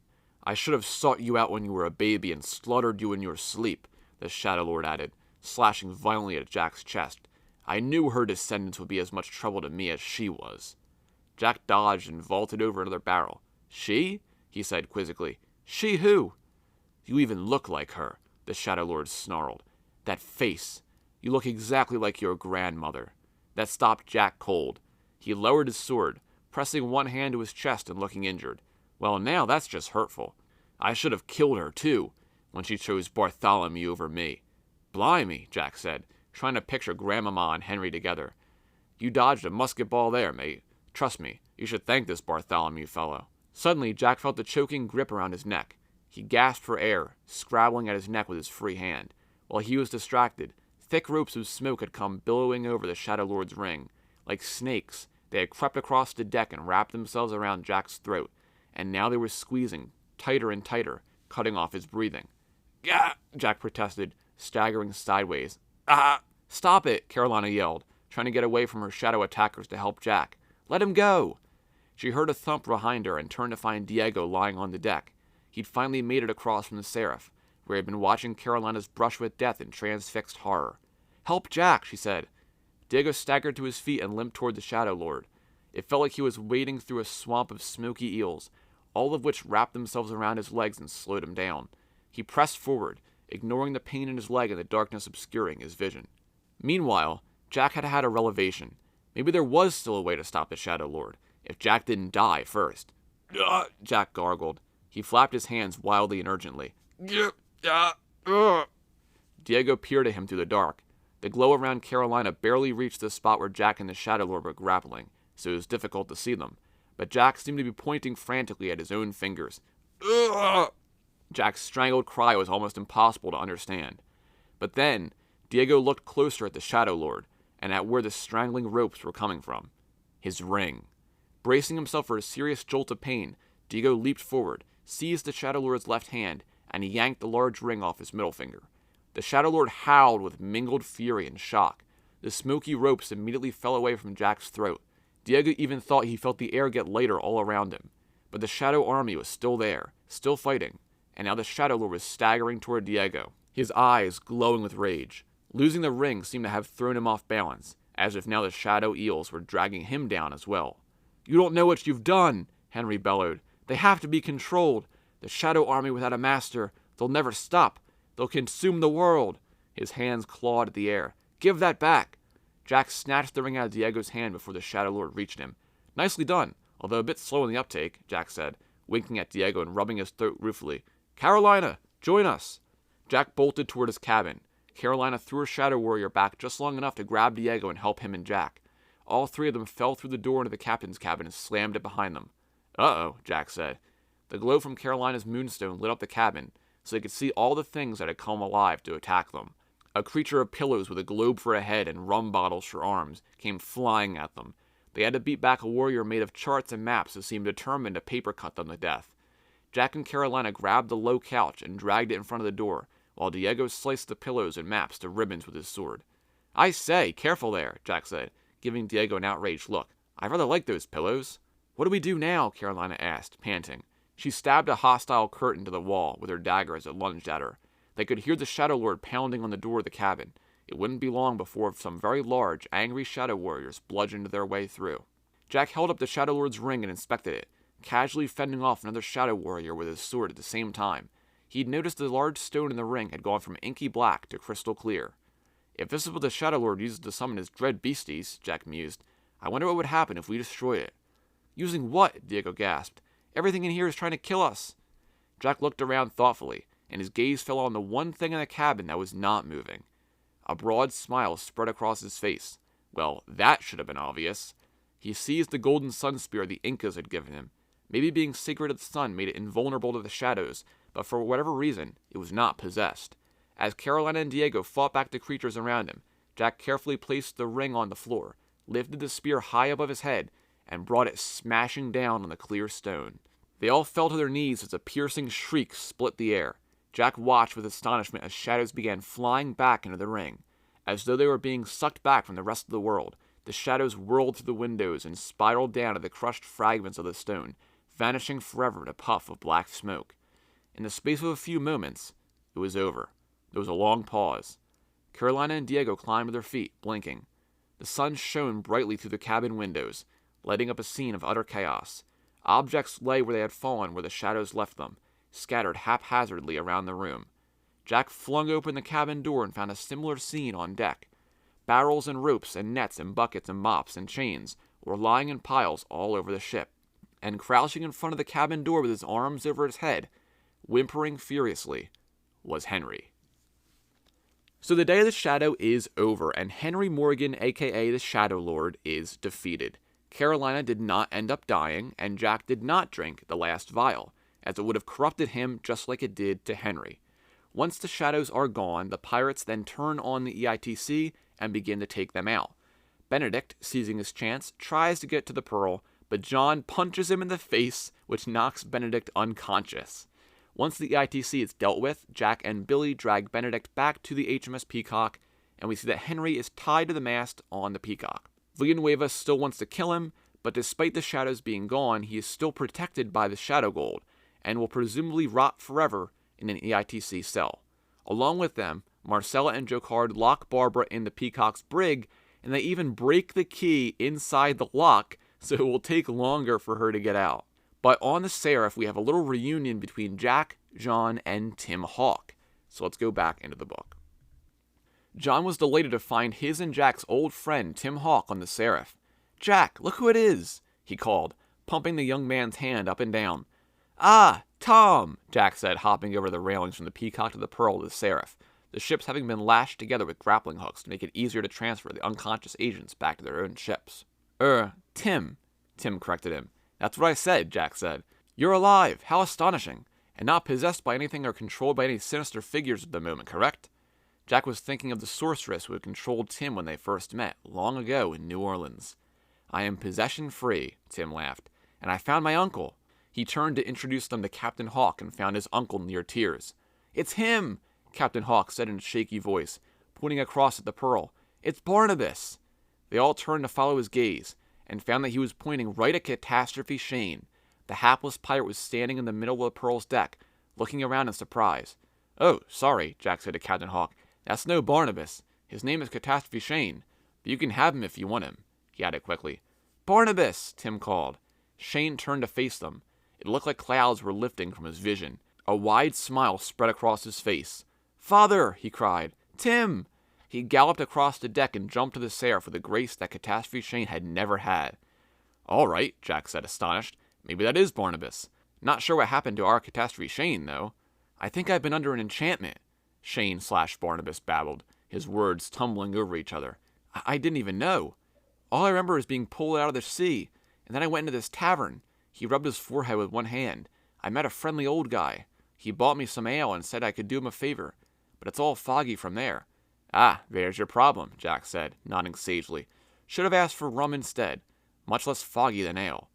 "I should have sought you out when you were a baby and slaughtered you in your sleep," the Shadow Lord added, slashing violently at Jack's chest. "I knew her descendants would be as much trouble to me as she was." Jack dodged and vaulted over another barrel. "She?" he said quizzically. "She who?" "You even look like her," the Shadow Lord snarled. "That face. You look exactly like your grandmother." That stopped Jack cold. He lowered his sword, pressing one hand to his chest and looking injured. "Well, now that's just hurtful. I should have killed her, too, when she chose Bartholomew over me." "Blimey," Jack said, trying to picture Grandmama and Henry together. "You dodged a musket ball there, mate. Trust me, you should thank this Bartholomew fellow." Suddenly, Jack felt the choking grip around his neck. He gasped for air, scrabbling at his neck with his free hand. While he was distracted, thick ropes of smoke had come billowing over the Shadow Lord's ring. Like snakes, they had crept across the deck and wrapped themselves around Jack's throat, and now they were squeezing, tighter and tighter, cutting off his breathing. "Gah!" Jack protested, staggering sideways. "Ah!" "Stop it!" Carolina yelled, trying to get away from her shadow attackers to help Jack. "Let him go!" She heard a thump behind her and turned to find Diego lying on the deck. He'd finally made it across from the Seraph, where he had been watching Carolina's brush with death in transfixed horror. "Help Jack," she said. Diego staggered to his feet and limped toward the Shadow Lord. It felt like he was wading through a swamp of smoky eels, all of which wrapped themselves around his legs and slowed him down. He pressed forward, ignoring the pain in his leg and the darkness obscuring his vision. Meanwhile, Jack had had a revelation. Maybe there was still a way to stop the Shadow Lord, if Jack didn't die first. Jack gargled. He flapped his hands wildly and urgently. Diego peered at him through the dark. The glow around Carolina barely reached the spot where Jack and the Shadow Lord were grappling, so it was difficult to see them. But Jack seemed to be pointing frantically at his own fingers. Jack's strangled cry was almost impossible to understand. But then, Diego looked closer at the Shadow Lord, and at where the strangling ropes were coming from. His ring. Bracing himself for a serious jolt of pain, Diego leaped forward, seized the Shadow Lord's left hand, and he yanked the large ring off his middle finger. The Shadow Lord howled with mingled fury and shock. The smoky ropes immediately fell away from Jack's throat. Diego even thought he felt the air get lighter all around him. But the Shadow Army was still there, still fighting, and now the Shadow Lord was staggering toward Diego, his eyes glowing with rage. Losing the ring seemed to have thrown him off balance, as if now the Shadow Eels were dragging him down as well. "You don't know what you've done," Henry bellowed. "They have to be controlled. The Shadow Army without a master, they'll never stop. They'll consume the world." His hands clawed at the air. "Give that back." Jack snatched the ring out of Diego's hand before the Shadow Lord reached him. "Nicely done, although a bit slow in the uptake," Jack said, winking at Diego and rubbing his throat ruefully. "Carolina, join us." Jack bolted toward his cabin. Carolina threw her Shadow Warrior back just long enough to grab Diego and help him and Jack. All three of them fell through the door into the captain's cabin and slammed it behind them. "Uh-oh," Jack said. The glow from Carolina's moonstone lit up the cabin, so they could see all the things that had come alive to attack them. A creature of pillows with a globe for a head and rum bottles for arms came flying at them. They had to beat back a warrior made of charts and maps who seemed determined to paper-cut them to death. Jack and Carolina grabbed the low couch and dragged it in front of the door, while Diego sliced the pillows and maps to ribbons with his sword. "I say, careful there," Jack said, giving Diego an outraged look. "I rather like those pillows." "What do we do now?" Carolina asked, panting. She stabbed a hostile curtain to the wall with her dagger as it lunged at her. They could hear the Shadow Lord pounding on the door of the cabin. It wouldn't be long before some very large, angry Shadow Warriors bludgeoned their way through. Jack held up the Shadow Lord's ring and inspected it, casually fending off another Shadow Warrior with his sword at the same time. He'd noticed the large stone in the ring had gone from inky black to crystal clear. "If this is what the Shadow Lord uses to summon his dread beasties," Jack mused, "I wonder what would happen if we destroyed it." "Using what?" Diego gasped. "Everything in here is trying to kill us." Jack looked around thoughtfully, and his gaze fell on the one thing in the cabin that was not moving. A broad smile spread across his face. Well, that should have been obvious. He seized the golden sun spear the Incas had given him. Maybe being sacred to the sun made it invulnerable to the shadows, but for whatever reason, it was not possessed. As Carolina and Diego fought back the creatures around him, Jack carefully placed the ring on the floor, lifted the spear high above his head, and brought it smashing down on the clear stone. They all fell to their knees as a piercing shriek split the air. Jack watched with astonishment as shadows began flying back into the ring. As though they were being sucked back from the rest of the world, the shadows whirled through the windows and spiraled down to the crushed fragments of the stone, vanishing forever in a puff of black smoke. In the space of a few moments, it was over. There was a long pause. Carolina and Diego climbed to their feet, blinking. The sun shone brightly through the cabin windows, lighting up a scene of utter chaos. Objects lay where they had fallen where the shadows left them, scattered haphazardly around the room. Jack flung open the cabin door and found a similar scene on deck. Barrels and ropes and nets and buckets and mops and chains were lying in piles all over the ship. And crouching in front of the cabin door with his arms over his head, whimpering furiously, was Henry. So the Day of the Shadow is over, and Henry Morgan, aka the Shadow Lord, is defeated. Carolina did not end up dying, and Jack did not drink the last vial, as it would have corrupted him just like it did to Henry. Once the shadows are gone, the pirates then turn on the EITC and begin to take them out. Benedict, seizing his chance, tries to get to the Pearl, but John punches him in the face, which knocks Benedict unconscious. Once the EITC is dealt with, Jack and Billy drag Benedict back to the HMS Peacock, and we see that Henry is tied to the mast on the Peacock. Villanueva still wants to kill him, but despite the shadows being gone, he is still protected by the Shadow Gold, and will presumably rot forever in an EITC cell. Along with them, Marcella and Jocard lock Barbara in the Peacock's brig, and they even break the key inside the lock, so it will take longer for her to get out. But on the Seraph, we have a little reunion between Jack, John, and Tim Hawke. So let's go back into the book. John was delighted to find his and Jack's old friend Tim Hawke on the Seraph. "Jack, look who it is," he called, pumping the young man's hand up and down. "Ah, Tom," Jack said, hopping over the railings from the Peacock to the Pearl to the Seraph, the ships having been lashed together with grappling hooks to make it easier to transfer the unconscious agents back to their own ships. Tim corrected him. "That's what I said," Jack said. "You're alive, how astonishing, and not possessed by anything or controlled by any sinister figures at the moment, correct?" Jack was thinking of the sorceress who had controlled Tim when they first met, long ago in New Orleans. "I am possession-free," Tim laughed, "and I found my uncle." He turned to introduce them to Captain Hawke and found his uncle near tears. "It's him!" Captain Hawke said in a shaky voice, pointing across at the Pearl. It's Barnabas! They all turned to follow his gaze, and found that he was pointing right at Catastrophe Shane. The hapless pirate was standing in the middle of the Pearl's deck, looking around in surprise. "Oh, sorry," Jack said to Captain Hawk. "That's no Barnabas. His name is Catastrophe Shane, but you can have him if you want him," he added quickly. "Barnabas!" Tim called. Shane turned to face them. It looked like clouds were lifting from his vision. A wide smile spread across his face. "Father!" he cried. "Tim!" He galloped across the deck and jumped to the sail with a grace that Catastrophe Shane had never had. "All right," Jack said, astonished. "Maybe that is Barnabas. Not sure what happened to our Catastrophe Shane, though. I think I've been under an enchantment," Shane/Barnabas babbled, his words tumbling over each other. I didn't even know. All I remember is being pulled out of the sea, and then I went into this tavern." He rubbed his forehead with one hand. "I met a friendly old guy. He bought me some ale and said I could do him a favor, but it's all foggy from there." "Ah, there's your problem," Jack said, nodding sagely. "Should have asked for rum instead. Much less foggy than ale."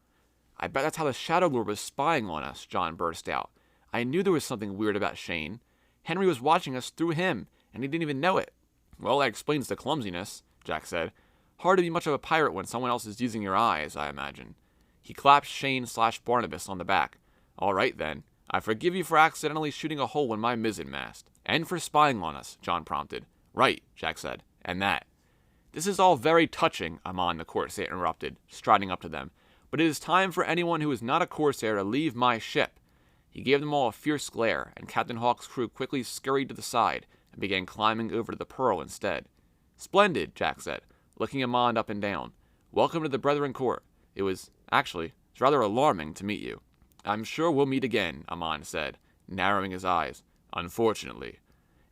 "I bet that's how the Shadow Lord was spying on us," John burst out. "I knew there was something weird about Shane. Henry was watching us through him, and he didn't even know it." "Well, that explains the clumsiness," Jack said. "Hard to be much of a pirate when someone else is using your eyes, I imagine." He clapped Shane/Barnabas on the back. "All right, then. I forgive you for accidentally shooting a hole in my mizzenmast. And for spying on us," John prompted. "Right," Jack said. "And that." "This is all very touching," Ammand the Corsair interrupted, striding up to them. "But it is time for anyone who is not a Corsair to leave my ship." He gave them all a fierce glare, and Captain Hawk's crew quickly scurried to the side and began climbing over to the Pearl instead. "Splendid," Jack said, looking Ammand up and down. "Welcome to the Brethren Court. It's rather alarming to meet you." "I'm sure we'll meet again," Ammand said, narrowing his eyes. "Unfortunately.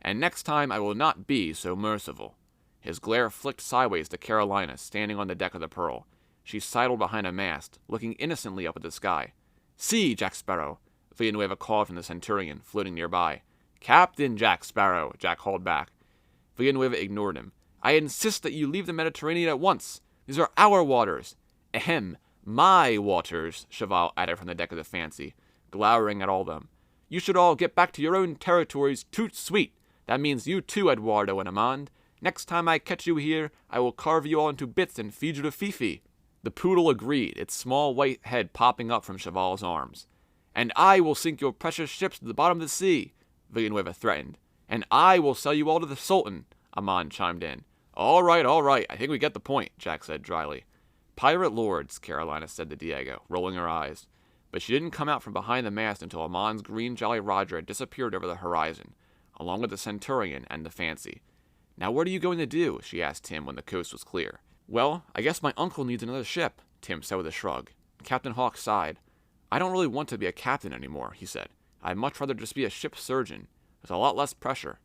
And next time I will not be so merciful." His glare flicked sideways to Carolina, standing on the deck of the Pearl. She sidled behind a mast, looking innocently up at the sky. "See, Jack Sparrow," Villanueva called from the Centurion, floating nearby. "Captain Jack Sparrow," Jack called back. Villanueva ignored him. "I insist that you leave the Mediterranean at once. These are our waters." "Ahem, my waters," Chevalle added from the deck of the Fancy, glowering at all of them. "You should all get back to your own territories tout sweet. That means you too, Eduardo and Ammand. Next time I catch you here, I will carve you all into bits and feed you to Fifi." The poodle agreed, its small white head popping up from Chevalle's arms. "And I will sink your precious ships to the bottom of the sea," Villanueva threatened. "And I will sell you all to the Sultan," Ammand chimed in. All right, I think we get the point," Jack said dryly. "Pirate lords," Carolina said to Diego, rolling her eyes. But she didn't come out from behind the mast until Ammand's green Jolly Roger had disappeared over the horizon, along with the Centurion and the Fancy. "Now what are you going to do?" she asked Tim when the coast was clear. "Well, I guess my uncle needs another ship," Tim said with a shrug. Captain Hawk sighed. "I don't really want to be a captain anymore," he said. "I'd much rather just be a ship's surgeon. There's a lot less pressure."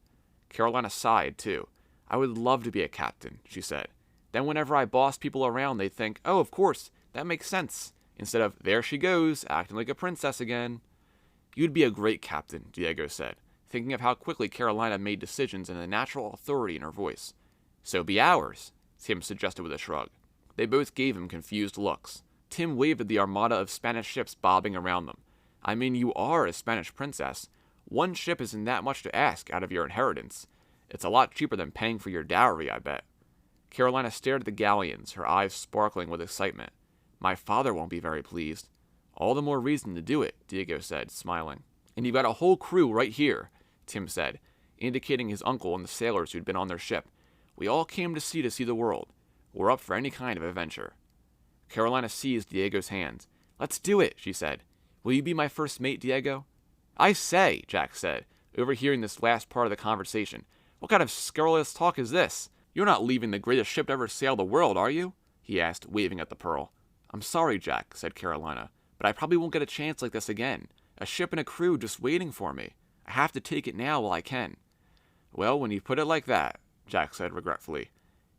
Carolina sighed, too. "I would love to be a captain," she said. "Then whenever I boss people around, they'd think, oh, of course, that makes sense, instead of, there she goes, acting like a princess again." "You'd be a great captain," Diego said, thinking of how quickly Carolina made decisions and the natural authority in her voice. "So be ours," Tim suggested with a shrug. They both gave him confused looks. Tim waved at the armada of Spanish ships bobbing around them. "I mean, you are a Spanish princess. One ship isn't that much to ask out of your inheritance. It's a lot cheaper than paying for your dowry, I bet." Carolina stared at the galleons, her eyes sparkling with excitement. "My father won't be very pleased." "All the more reason to do it," Diego said, smiling. "And you've got a whole crew right here," Tim said, indicating his uncle and the sailors who'd been on their ship. "We all came to see the world. We're up for any kind of adventure." Carolina seized Diego's hands. "Let's do it," she said. "Will you be my first mate, Diego?" "I say," Jack said, overhearing this last part of the conversation. "What kind of scurrilous talk is this? You're not leaving the greatest ship to ever sail the world, are you?" he asked, waving at the Pearl. "I'm sorry, Jack," said Carolina, "but I probably won't get a chance like this again. A ship and a crew just waiting for me. I have to take it now while I can." "Well, when you put it like that," Jack said regretfully.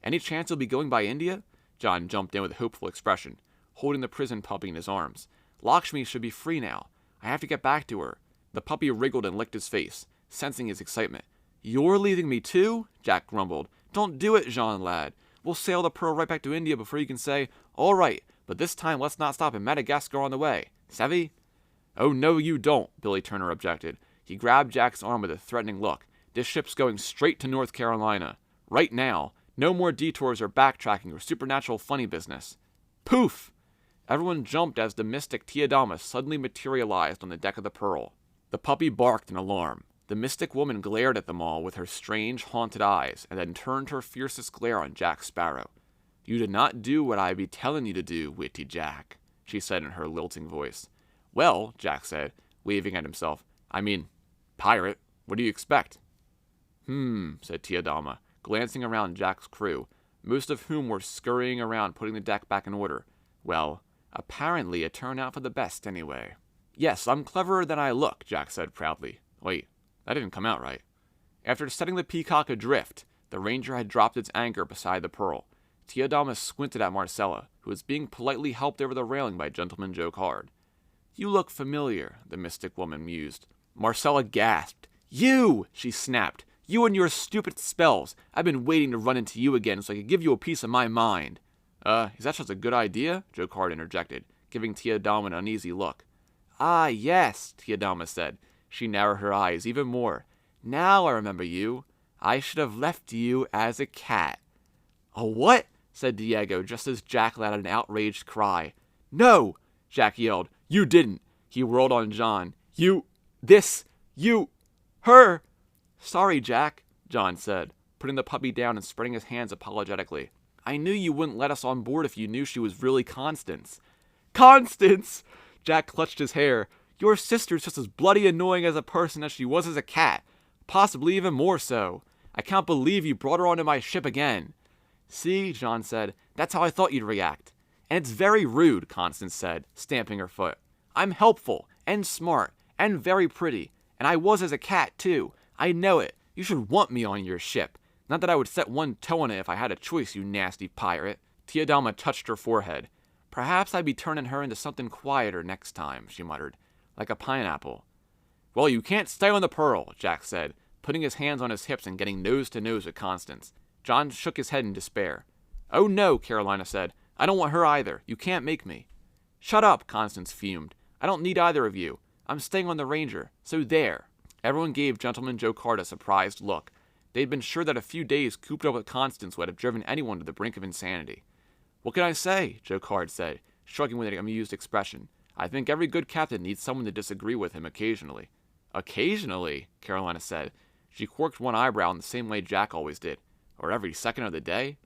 "Any chance you'll be going by India?" John jumped in with a hopeful expression, holding the prison puppy in his arms. "Lakshmi should be free now. I have to get back to her." The puppy wriggled and licked his face, sensing his excitement. "You're leaving me too?" Jack grumbled. "Don't do it, Jean, lad. We'll sail the Pearl right back to India before you can say, 'All right, but this time let's not stop in Madagascar on the way.' Savvy?" "Oh, no, you don't," Billy Turner objected. He grabbed Jack's arm with a threatening look. "This ship's going straight to North Carolina. Right now. No more detours or backtracking or supernatural funny business. Poof! Everyone jumped as the mystic Tiadama suddenly materialized on the deck of the Pearl. The puppy barked in alarm. The mystic woman glared at them all with her strange, haunted eyes, and then turned her fiercest glare on Jack Sparrow. "You did not do what I be telling you to do, witty Jack," she said in her lilting voice. "Well," Jack said, waving at himself, "I mean, pirate, what do you expect?" Said Tiadama, glancing around Jack's crew, most of whom were scurrying around putting the deck back in order. "Well, apparently it turned out for the best anyway." "Yes, I'm cleverer than I look," Jack said proudly. Wait, that didn't come out right. After setting the Peacock adrift, the Ranger had dropped its anchor beside the Pearl. Tiadama squinted at Marcella, who was being politely helped over the railing by Gentleman Joe Card. "You look familiar," the mystic woman mused. Marcella gasped. "You!" she snapped. "You and your stupid spells! I've been waiting to run into you again so I could give you a piece of my mind." Is that just a good idea?" Joe Card interjected, giving Tiadama an uneasy look. "Ah, yes," Tiadama said. She narrowed her eyes even more. "Now I remember you. I should have left you as a cat." "A what?" said Diego, just as Jack let out an outraged cry. "No!" Jack yelled. "You didn't." He whirled on John. Her!" "Sorry, Jack," John said, putting the puppy down and spreading his hands apologetically. "I knew you wouldn't let us on board if you knew she was really Constance." "Constance!" Jack clutched his hair. "Your sister's just as bloody annoying as a person as she was as a cat. Possibly even more so. I can't believe you brought her onto my ship again." "See," John said, "that's how I thought you'd react." "And it's very rude," Constance said, stamping her foot. "I'm helpful, and smart, and very pretty, and I was as a cat, too. I know it. You should want me on your ship. Not that I would set one toe on it if I had a choice, you nasty pirate." Tiadama touched her forehead. "Perhaps I'd be turning her into something quieter next time," she muttered. "Like a pineapple." "Well, you can't stay on the Pearl," Jack said, putting his hands on his hips and getting nose to nose with Constance. John shook his head in despair. "Oh no," Carolina said. "I don't want her either. You can't make me." "Shut up," Constance fumed. "I don't need either of you. I'm staying on the Ranger. So there." Everyone gave Gentleman Joe Card a surprised look. They'd been sure that a few days cooped up with Constance would have driven anyone to the brink of insanity. "What can I say?" Joe Card said, shrugging with an amused expression. "I think every good captain needs someone to disagree with him occasionally." "Occasionally?" Carolina said. She quirked one eyebrow in the same way Jack always did. "Or every second of the day?"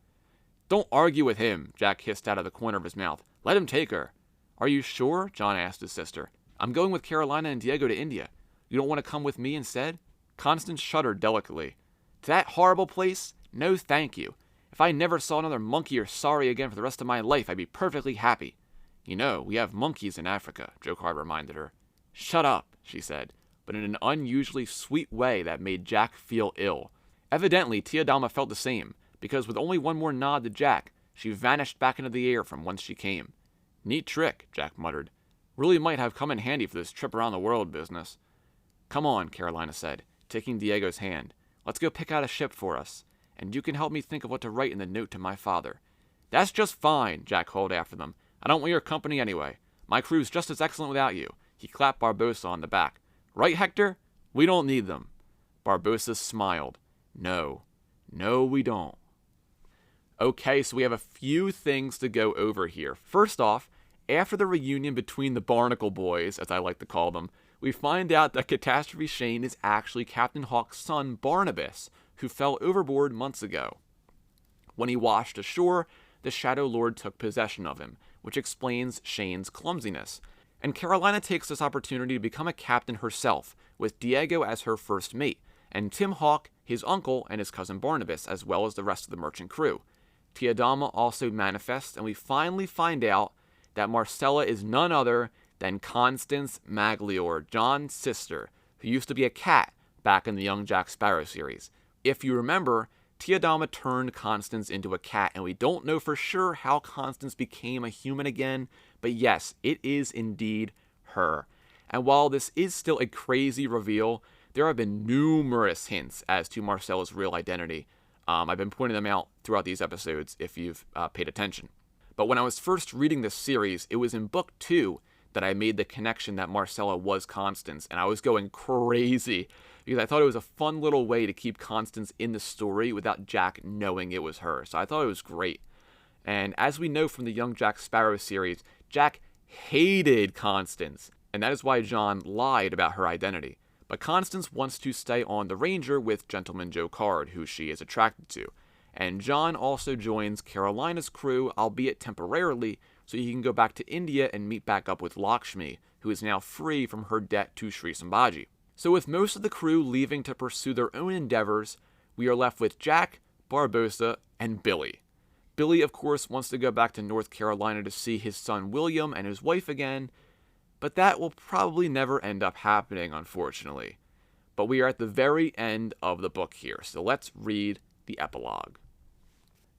"Don't argue with him," Jack hissed out of the corner of his mouth. "Let him take her." "Are you sure?" John asked his sister. "I'm going with Carolina and Diego to India. You don't want to come with me instead?" Constance shuddered delicately. "To that horrible place? No, thank you. If I never saw another monkey or sari again for the rest of my life, I'd be perfectly happy." "You know, we have monkeys in Africa," Joe Card reminded her. "Shut up," she said, but in an unusually sweet way that made Jack feel ill. Evidently, Tiadama felt the same, because with only one more nod to Jack, she vanished back into the air from whence she came. "Neat trick," Jack muttered. "Really might have come in handy for this trip around the world business." "Come on," Carolina said, taking Diego's hand. "Let's go pick out a ship for us, and you can help me think of what to write in the note to my father." "That's just fine," Jack called after them. "I don't want your company anyway. My crew's just as excellent without you." He clapped Barbossa on the back. "Right, Hector? We don't need them." Barbossa smiled. No, we don't." Okay, so we have a few things to go over here. First off, after the reunion between the Barnacle Boys, as I like to call them, we find out that Catastrophe Shane is actually Captain Hawk's son, Barnabas, who fell overboard months ago. When he washed ashore, the Shadow Lord took possession of him, which explains Shane's clumsiness. And Carolina takes this opportunity to become a captain herself, with Diego as her first mate, and Tim Hawk, his uncle, and his cousin Barnabas, as well as the rest of the merchant crew. Tiadama also manifests, and we finally find out that Marcella is none other than Constance Magliore, John's sister, who used to be a cat back in the Young Jack Sparrow series. If you remember, Tiadama turned Constance into a cat, and we don't know for sure how Constance became a human again, but yes, it is indeed her. And while this is still a crazy reveal, there have been numerous hints as to Marcella's real identity. I've been pointing them out throughout these episodes if you've paid attention. But when I was first reading this series, it was in book 2 that I made the connection that Marcella was Constance, and I was going crazy because I thought it was a fun little way to keep Constance in the story without Jack knowing it was her. So I thought it was great. And as we know from the Young Jack Sparrow series, Jack hated Constance, and that is why John lied about her identity. But Constance wants to stay on the Ranger with Gentleman Joe Card, who she is attracted to. And John also joins Carolina's crew, albeit temporarily, so he can go back to India and meet back up with Lakshmi, who is now free from her debt to Sri Sambhaji. So with most of the crew leaving to pursue their own endeavors, we are left with Jack, Barbossa, and Billy. Billy, of course, wants to go back to North Carolina to see his son William and his wife again, but that will probably never end up happening, unfortunately. But we are at the very end of the book here, so let's read the epilogue.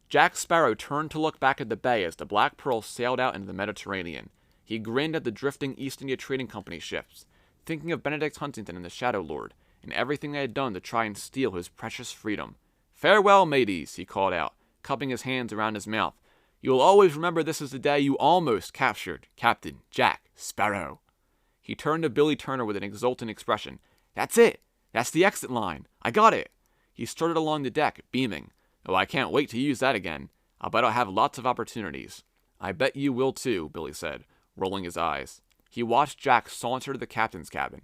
Jack Sparrow turned to look back at the bay as the Black Pearl sailed out into the Mediterranean. He grinned at the drifting East India Trading Company ships, thinking of Benedict Huntington and the Shadow Lord, and everything they had done to try and steal his precious freedom. "Farewell, mateys," he called out, cupping his hands around his mouth. "You will always remember this is the day you almost captured Captain Jack Sparrow." He turned to Billy Turner with an exultant expression. "That's it! That's the exit line! I got it!" He strutted along the deck, beaming. "Oh, I can't wait to use that again. I'll bet I'll have lots of opportunities." "I bet you will too," Billy said, rolling his eyes. He watched Jack saunter to the captain's cabin.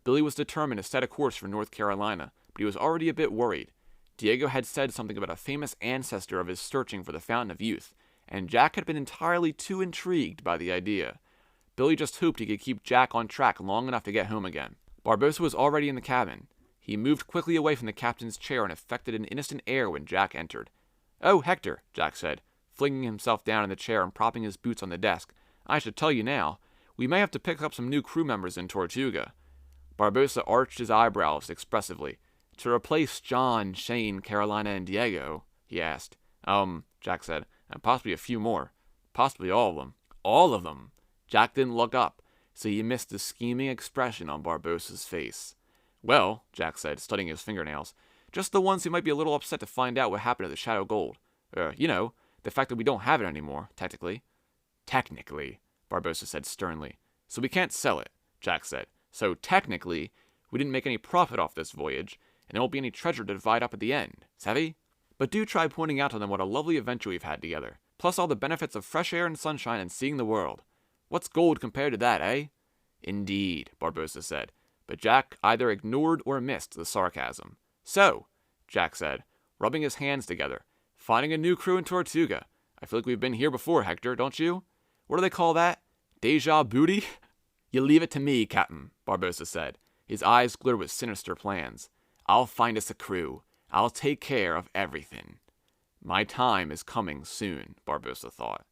Billy was determined to set a course for North Carolina, but he was already a bit worried. Diego had said something about a famous ancestor of his searching for the Fountain of Youth, and Jack had been entirely too intrigued by the idea. Billy just hoped he could keep Jack on track long enough to get home again. Barbossa was already in the cabin. He moved quickly away from the captain's chair and affected an innocent air when Jack entered. "Oh, Hector," Jack said, flinging himself down in the chair and propping his boots on the desk. "I should tell you now. We may have to pick up some new crew members in Tortuga." Barbossa arched his eyebrows expressively. "To replace John, Shane, Carolina, and Diego?" he asked. Jack said, "and possibly a few more. Possibly all of them." "All of them?" Jack didn't look up, so he missed the scheming expression on Barbossa's face. "Well," Jack said, studying his fingernails, "just the ones who might be a little upset to find out what happened to the Shadow Gold. The fact that we don't have it anymore, technically." "Technically," Barbossa said sternly. "So we can't sell it," Jack said. "So, technically, we didn't make any profit off this voyage, and there won't be any treasure to divide up at the end. Savvy? But do try pointing out to them what a lovely adventure we've had together, plus all the benefits of fresh air and sunshine and seeing the world. What's gold compared to that, eh?" "Indeed," Barbossa said, but Jack either ignored or missed the sarcasm. "So," Jack said, rubbing his hands together, "finding a new crew in Tortuga. I feel like we've been here before, Hector, don't you? What do they call that? Deja booty?" "You leave it to me, Captain," Barbossa said. His eyes glittered with sinister plans. "I'll find us a crew. I'll take care of everything." "My time is coming soon," Barbossa thought.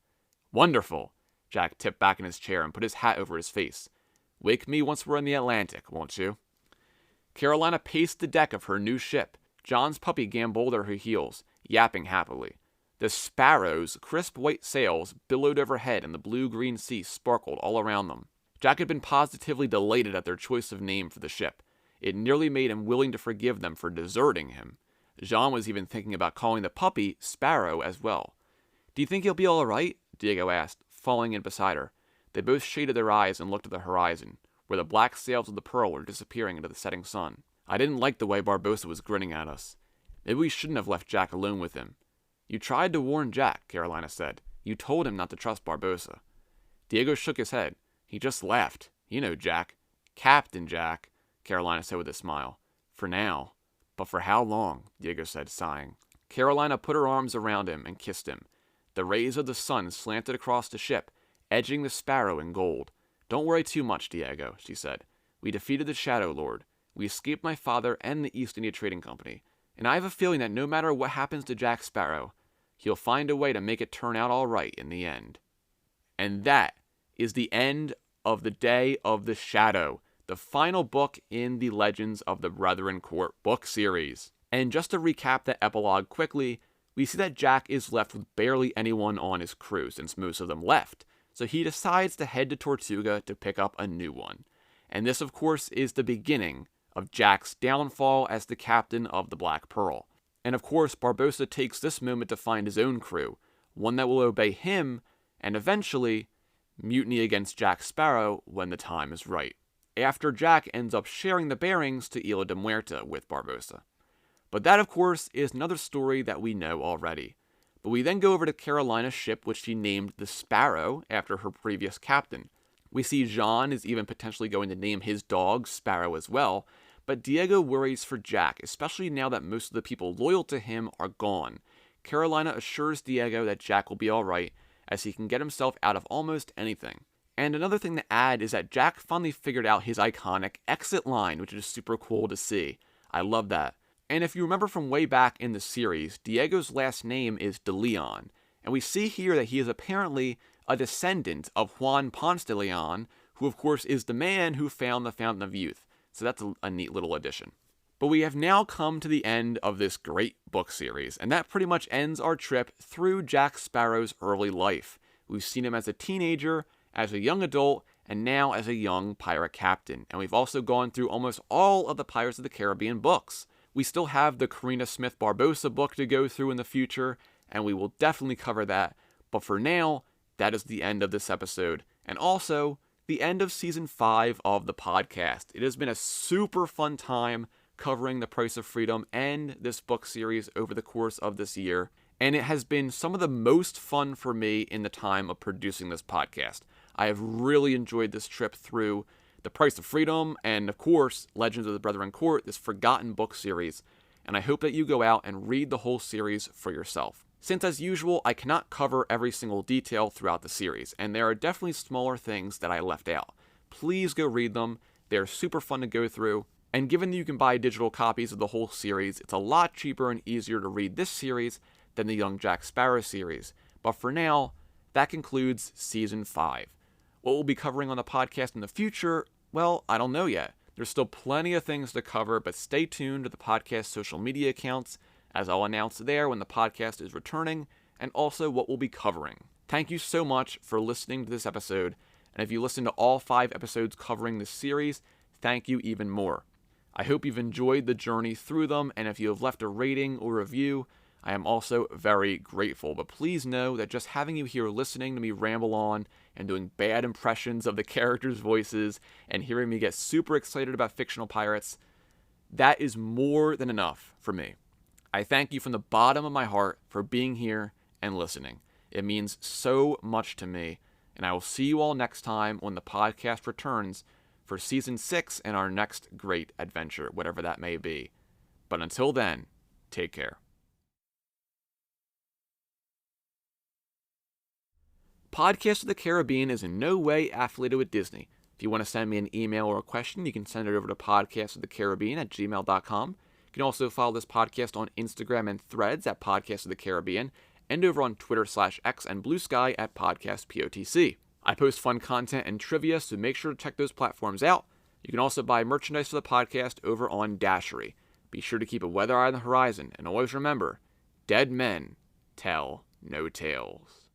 "Wonderful." Jack tipped back in his chair and put his hat over his face. "Wake me once we're in the Atlantic, won't you?" Carolina paced the deck of her new ship. John's puppy gamboled at her heels, yapping happily. The Sparrow's crisp white sails billowed overhead and the blue-green sea sparkled all around them. Jack had been positively delighted at their choice of name for the ship. It nearly made him willing to forgive them for deserting him. Jean was even thinking about calling the puppy Sparrow as well. "Do you think he'll be all right?" Diego asked, falling in beside her. They both shaded their eyes and looked at the horizon, where the black sails of the Pearl were disappearing into the setting sun. "I didn't like the way Barbossa was grinning at us. Maybe we shouldn't have left Jack alone with him." "You tried to warn Jack," Carolina said. "You told him not to trust Barbossa." Diego shook his head. "He just laughed. You know Jack." "Captain Jack," Carolina said with a smile. "For now. But for how long?" Diego said, sighing. Carolina put her arms around him and kissed him. The rays of the sun slanted across the ship, edging the Sparrow in gold. "Don't worry too much, Diego," she said. "We defeated the Shadow Lord. We escaped my father and the East India Trading Company. And I have a feeling that no matter what happens to Jack Sparrow, he'll find a way to make it turn out all right in the end." And that is the end of the Day of the Shadow, the final book in the Legends of the Brethren Court book series. And just to recap that epilogue quickly, we see that Jack is left with barely anyone on his crew since most of them left, so he decides to head to Tortuga to pick up a new one. And this, of course, is the beginning of Jack's downfall as the captain of the Black Pearl. And of course, Barbossa takes this moment to find his own crew, one that will obey him, and eventually, mutiny against Jack Sparrow when the time is right, after Jack ends up sharing the bearings to Isla de Muerta with Barbossa. But that, of course, is another story that we know already. But we then go over to Carolina's ship, which she named the Sparrow after her previous captain. We see Jean is even potentially going to name his dog Sparrow as well, but Diego worries for Jack, especially now that most of the people loyal to him are gone. Carolina assures Diego that Jack will be alright, as he can get himself out of almost anything. And another thing to add is that Jack finally figured out his iconic exit line, which is super cool to see. I love that. And if you remember from way back in the series, Diego's last name is de Leon, and we see here that he is apparently a descendant of Juan Ponce de Leon, who of course is the man who found the Fountain of Youth. So that's a neat little addition. But we have now come to the end of this great book series, and that pretty much ends our trip through Jack Sparrow's early life. We've seen him as a teenager, as a young adult, and now as a young pirate captain. And we've also gone through almost all of the Pirates of the Caribbean books. We still have the Karina Smith Barbossa book to go through in the future, and we will definitely cover that. But for now, that is the end of this episode, and also the end of Season 5 of the podcast. It has been a super fun time covering The Price of Freedom and this book series over the course of this year, and it has been some of the most fun for me in the time of producing this podcast. I have really enjoyed this trip through The Price of Freedom and, of course, Legends of the Brethren Court, this forgotten book series, and I hope that you go out and read the whole series for yourself. Since, as usual, I cannot cover every single detail throughout the series, and there are definitely smaller things that I left out. Please go read them. They're super fun to go through, and given that you can buy digital copies of the whole series, it's a lot cheaper and easier to read this series than the Young Jack Sparrow series. But for now, that concludes Season 5. What we'll be covering on the podcast in the future, well, I don't know yet. There's still plenty of things to cover, but stay tuned to the podcast social media accounts, as I'll announce there when the podcast is returning, and also what we'll be covering. Thank you so much for listening to this episode, and if you listen to all 5 episodes covering this series, thank you even more. I hope you've enjoyed the journey through them, and if you have left a rating or review, I am also very grateful. But please know that just having you here listening to me ramble on and doing bad impressions of the characters' voices and hearing me get super excited about fictional pirates, that is more than enough for me. I thank you from the bottom of my heart for being here and listening. It means so much to me, and I will see you all next time when the podcast returns for Season 6 and our next great adventure, whatever that may be. But until then, take care. Podcast of the Caribbean is in no way affiliated with Disney. If you want to send me an email or a question, you can send it over to podcastofthecaribbean@gmail.com. You can also follow this podcast on Instagram and Threads at Podcast of the Caribbean, and over on Twitter/X and Bluesky at PodcastPOTC. I post fun content and trivia, so make sure to check those platforms out. You can also buy merchandise for the podcast over on Dashery. Be sure to keep a weather eye on the horizon, and always remember, dead men tell no tales.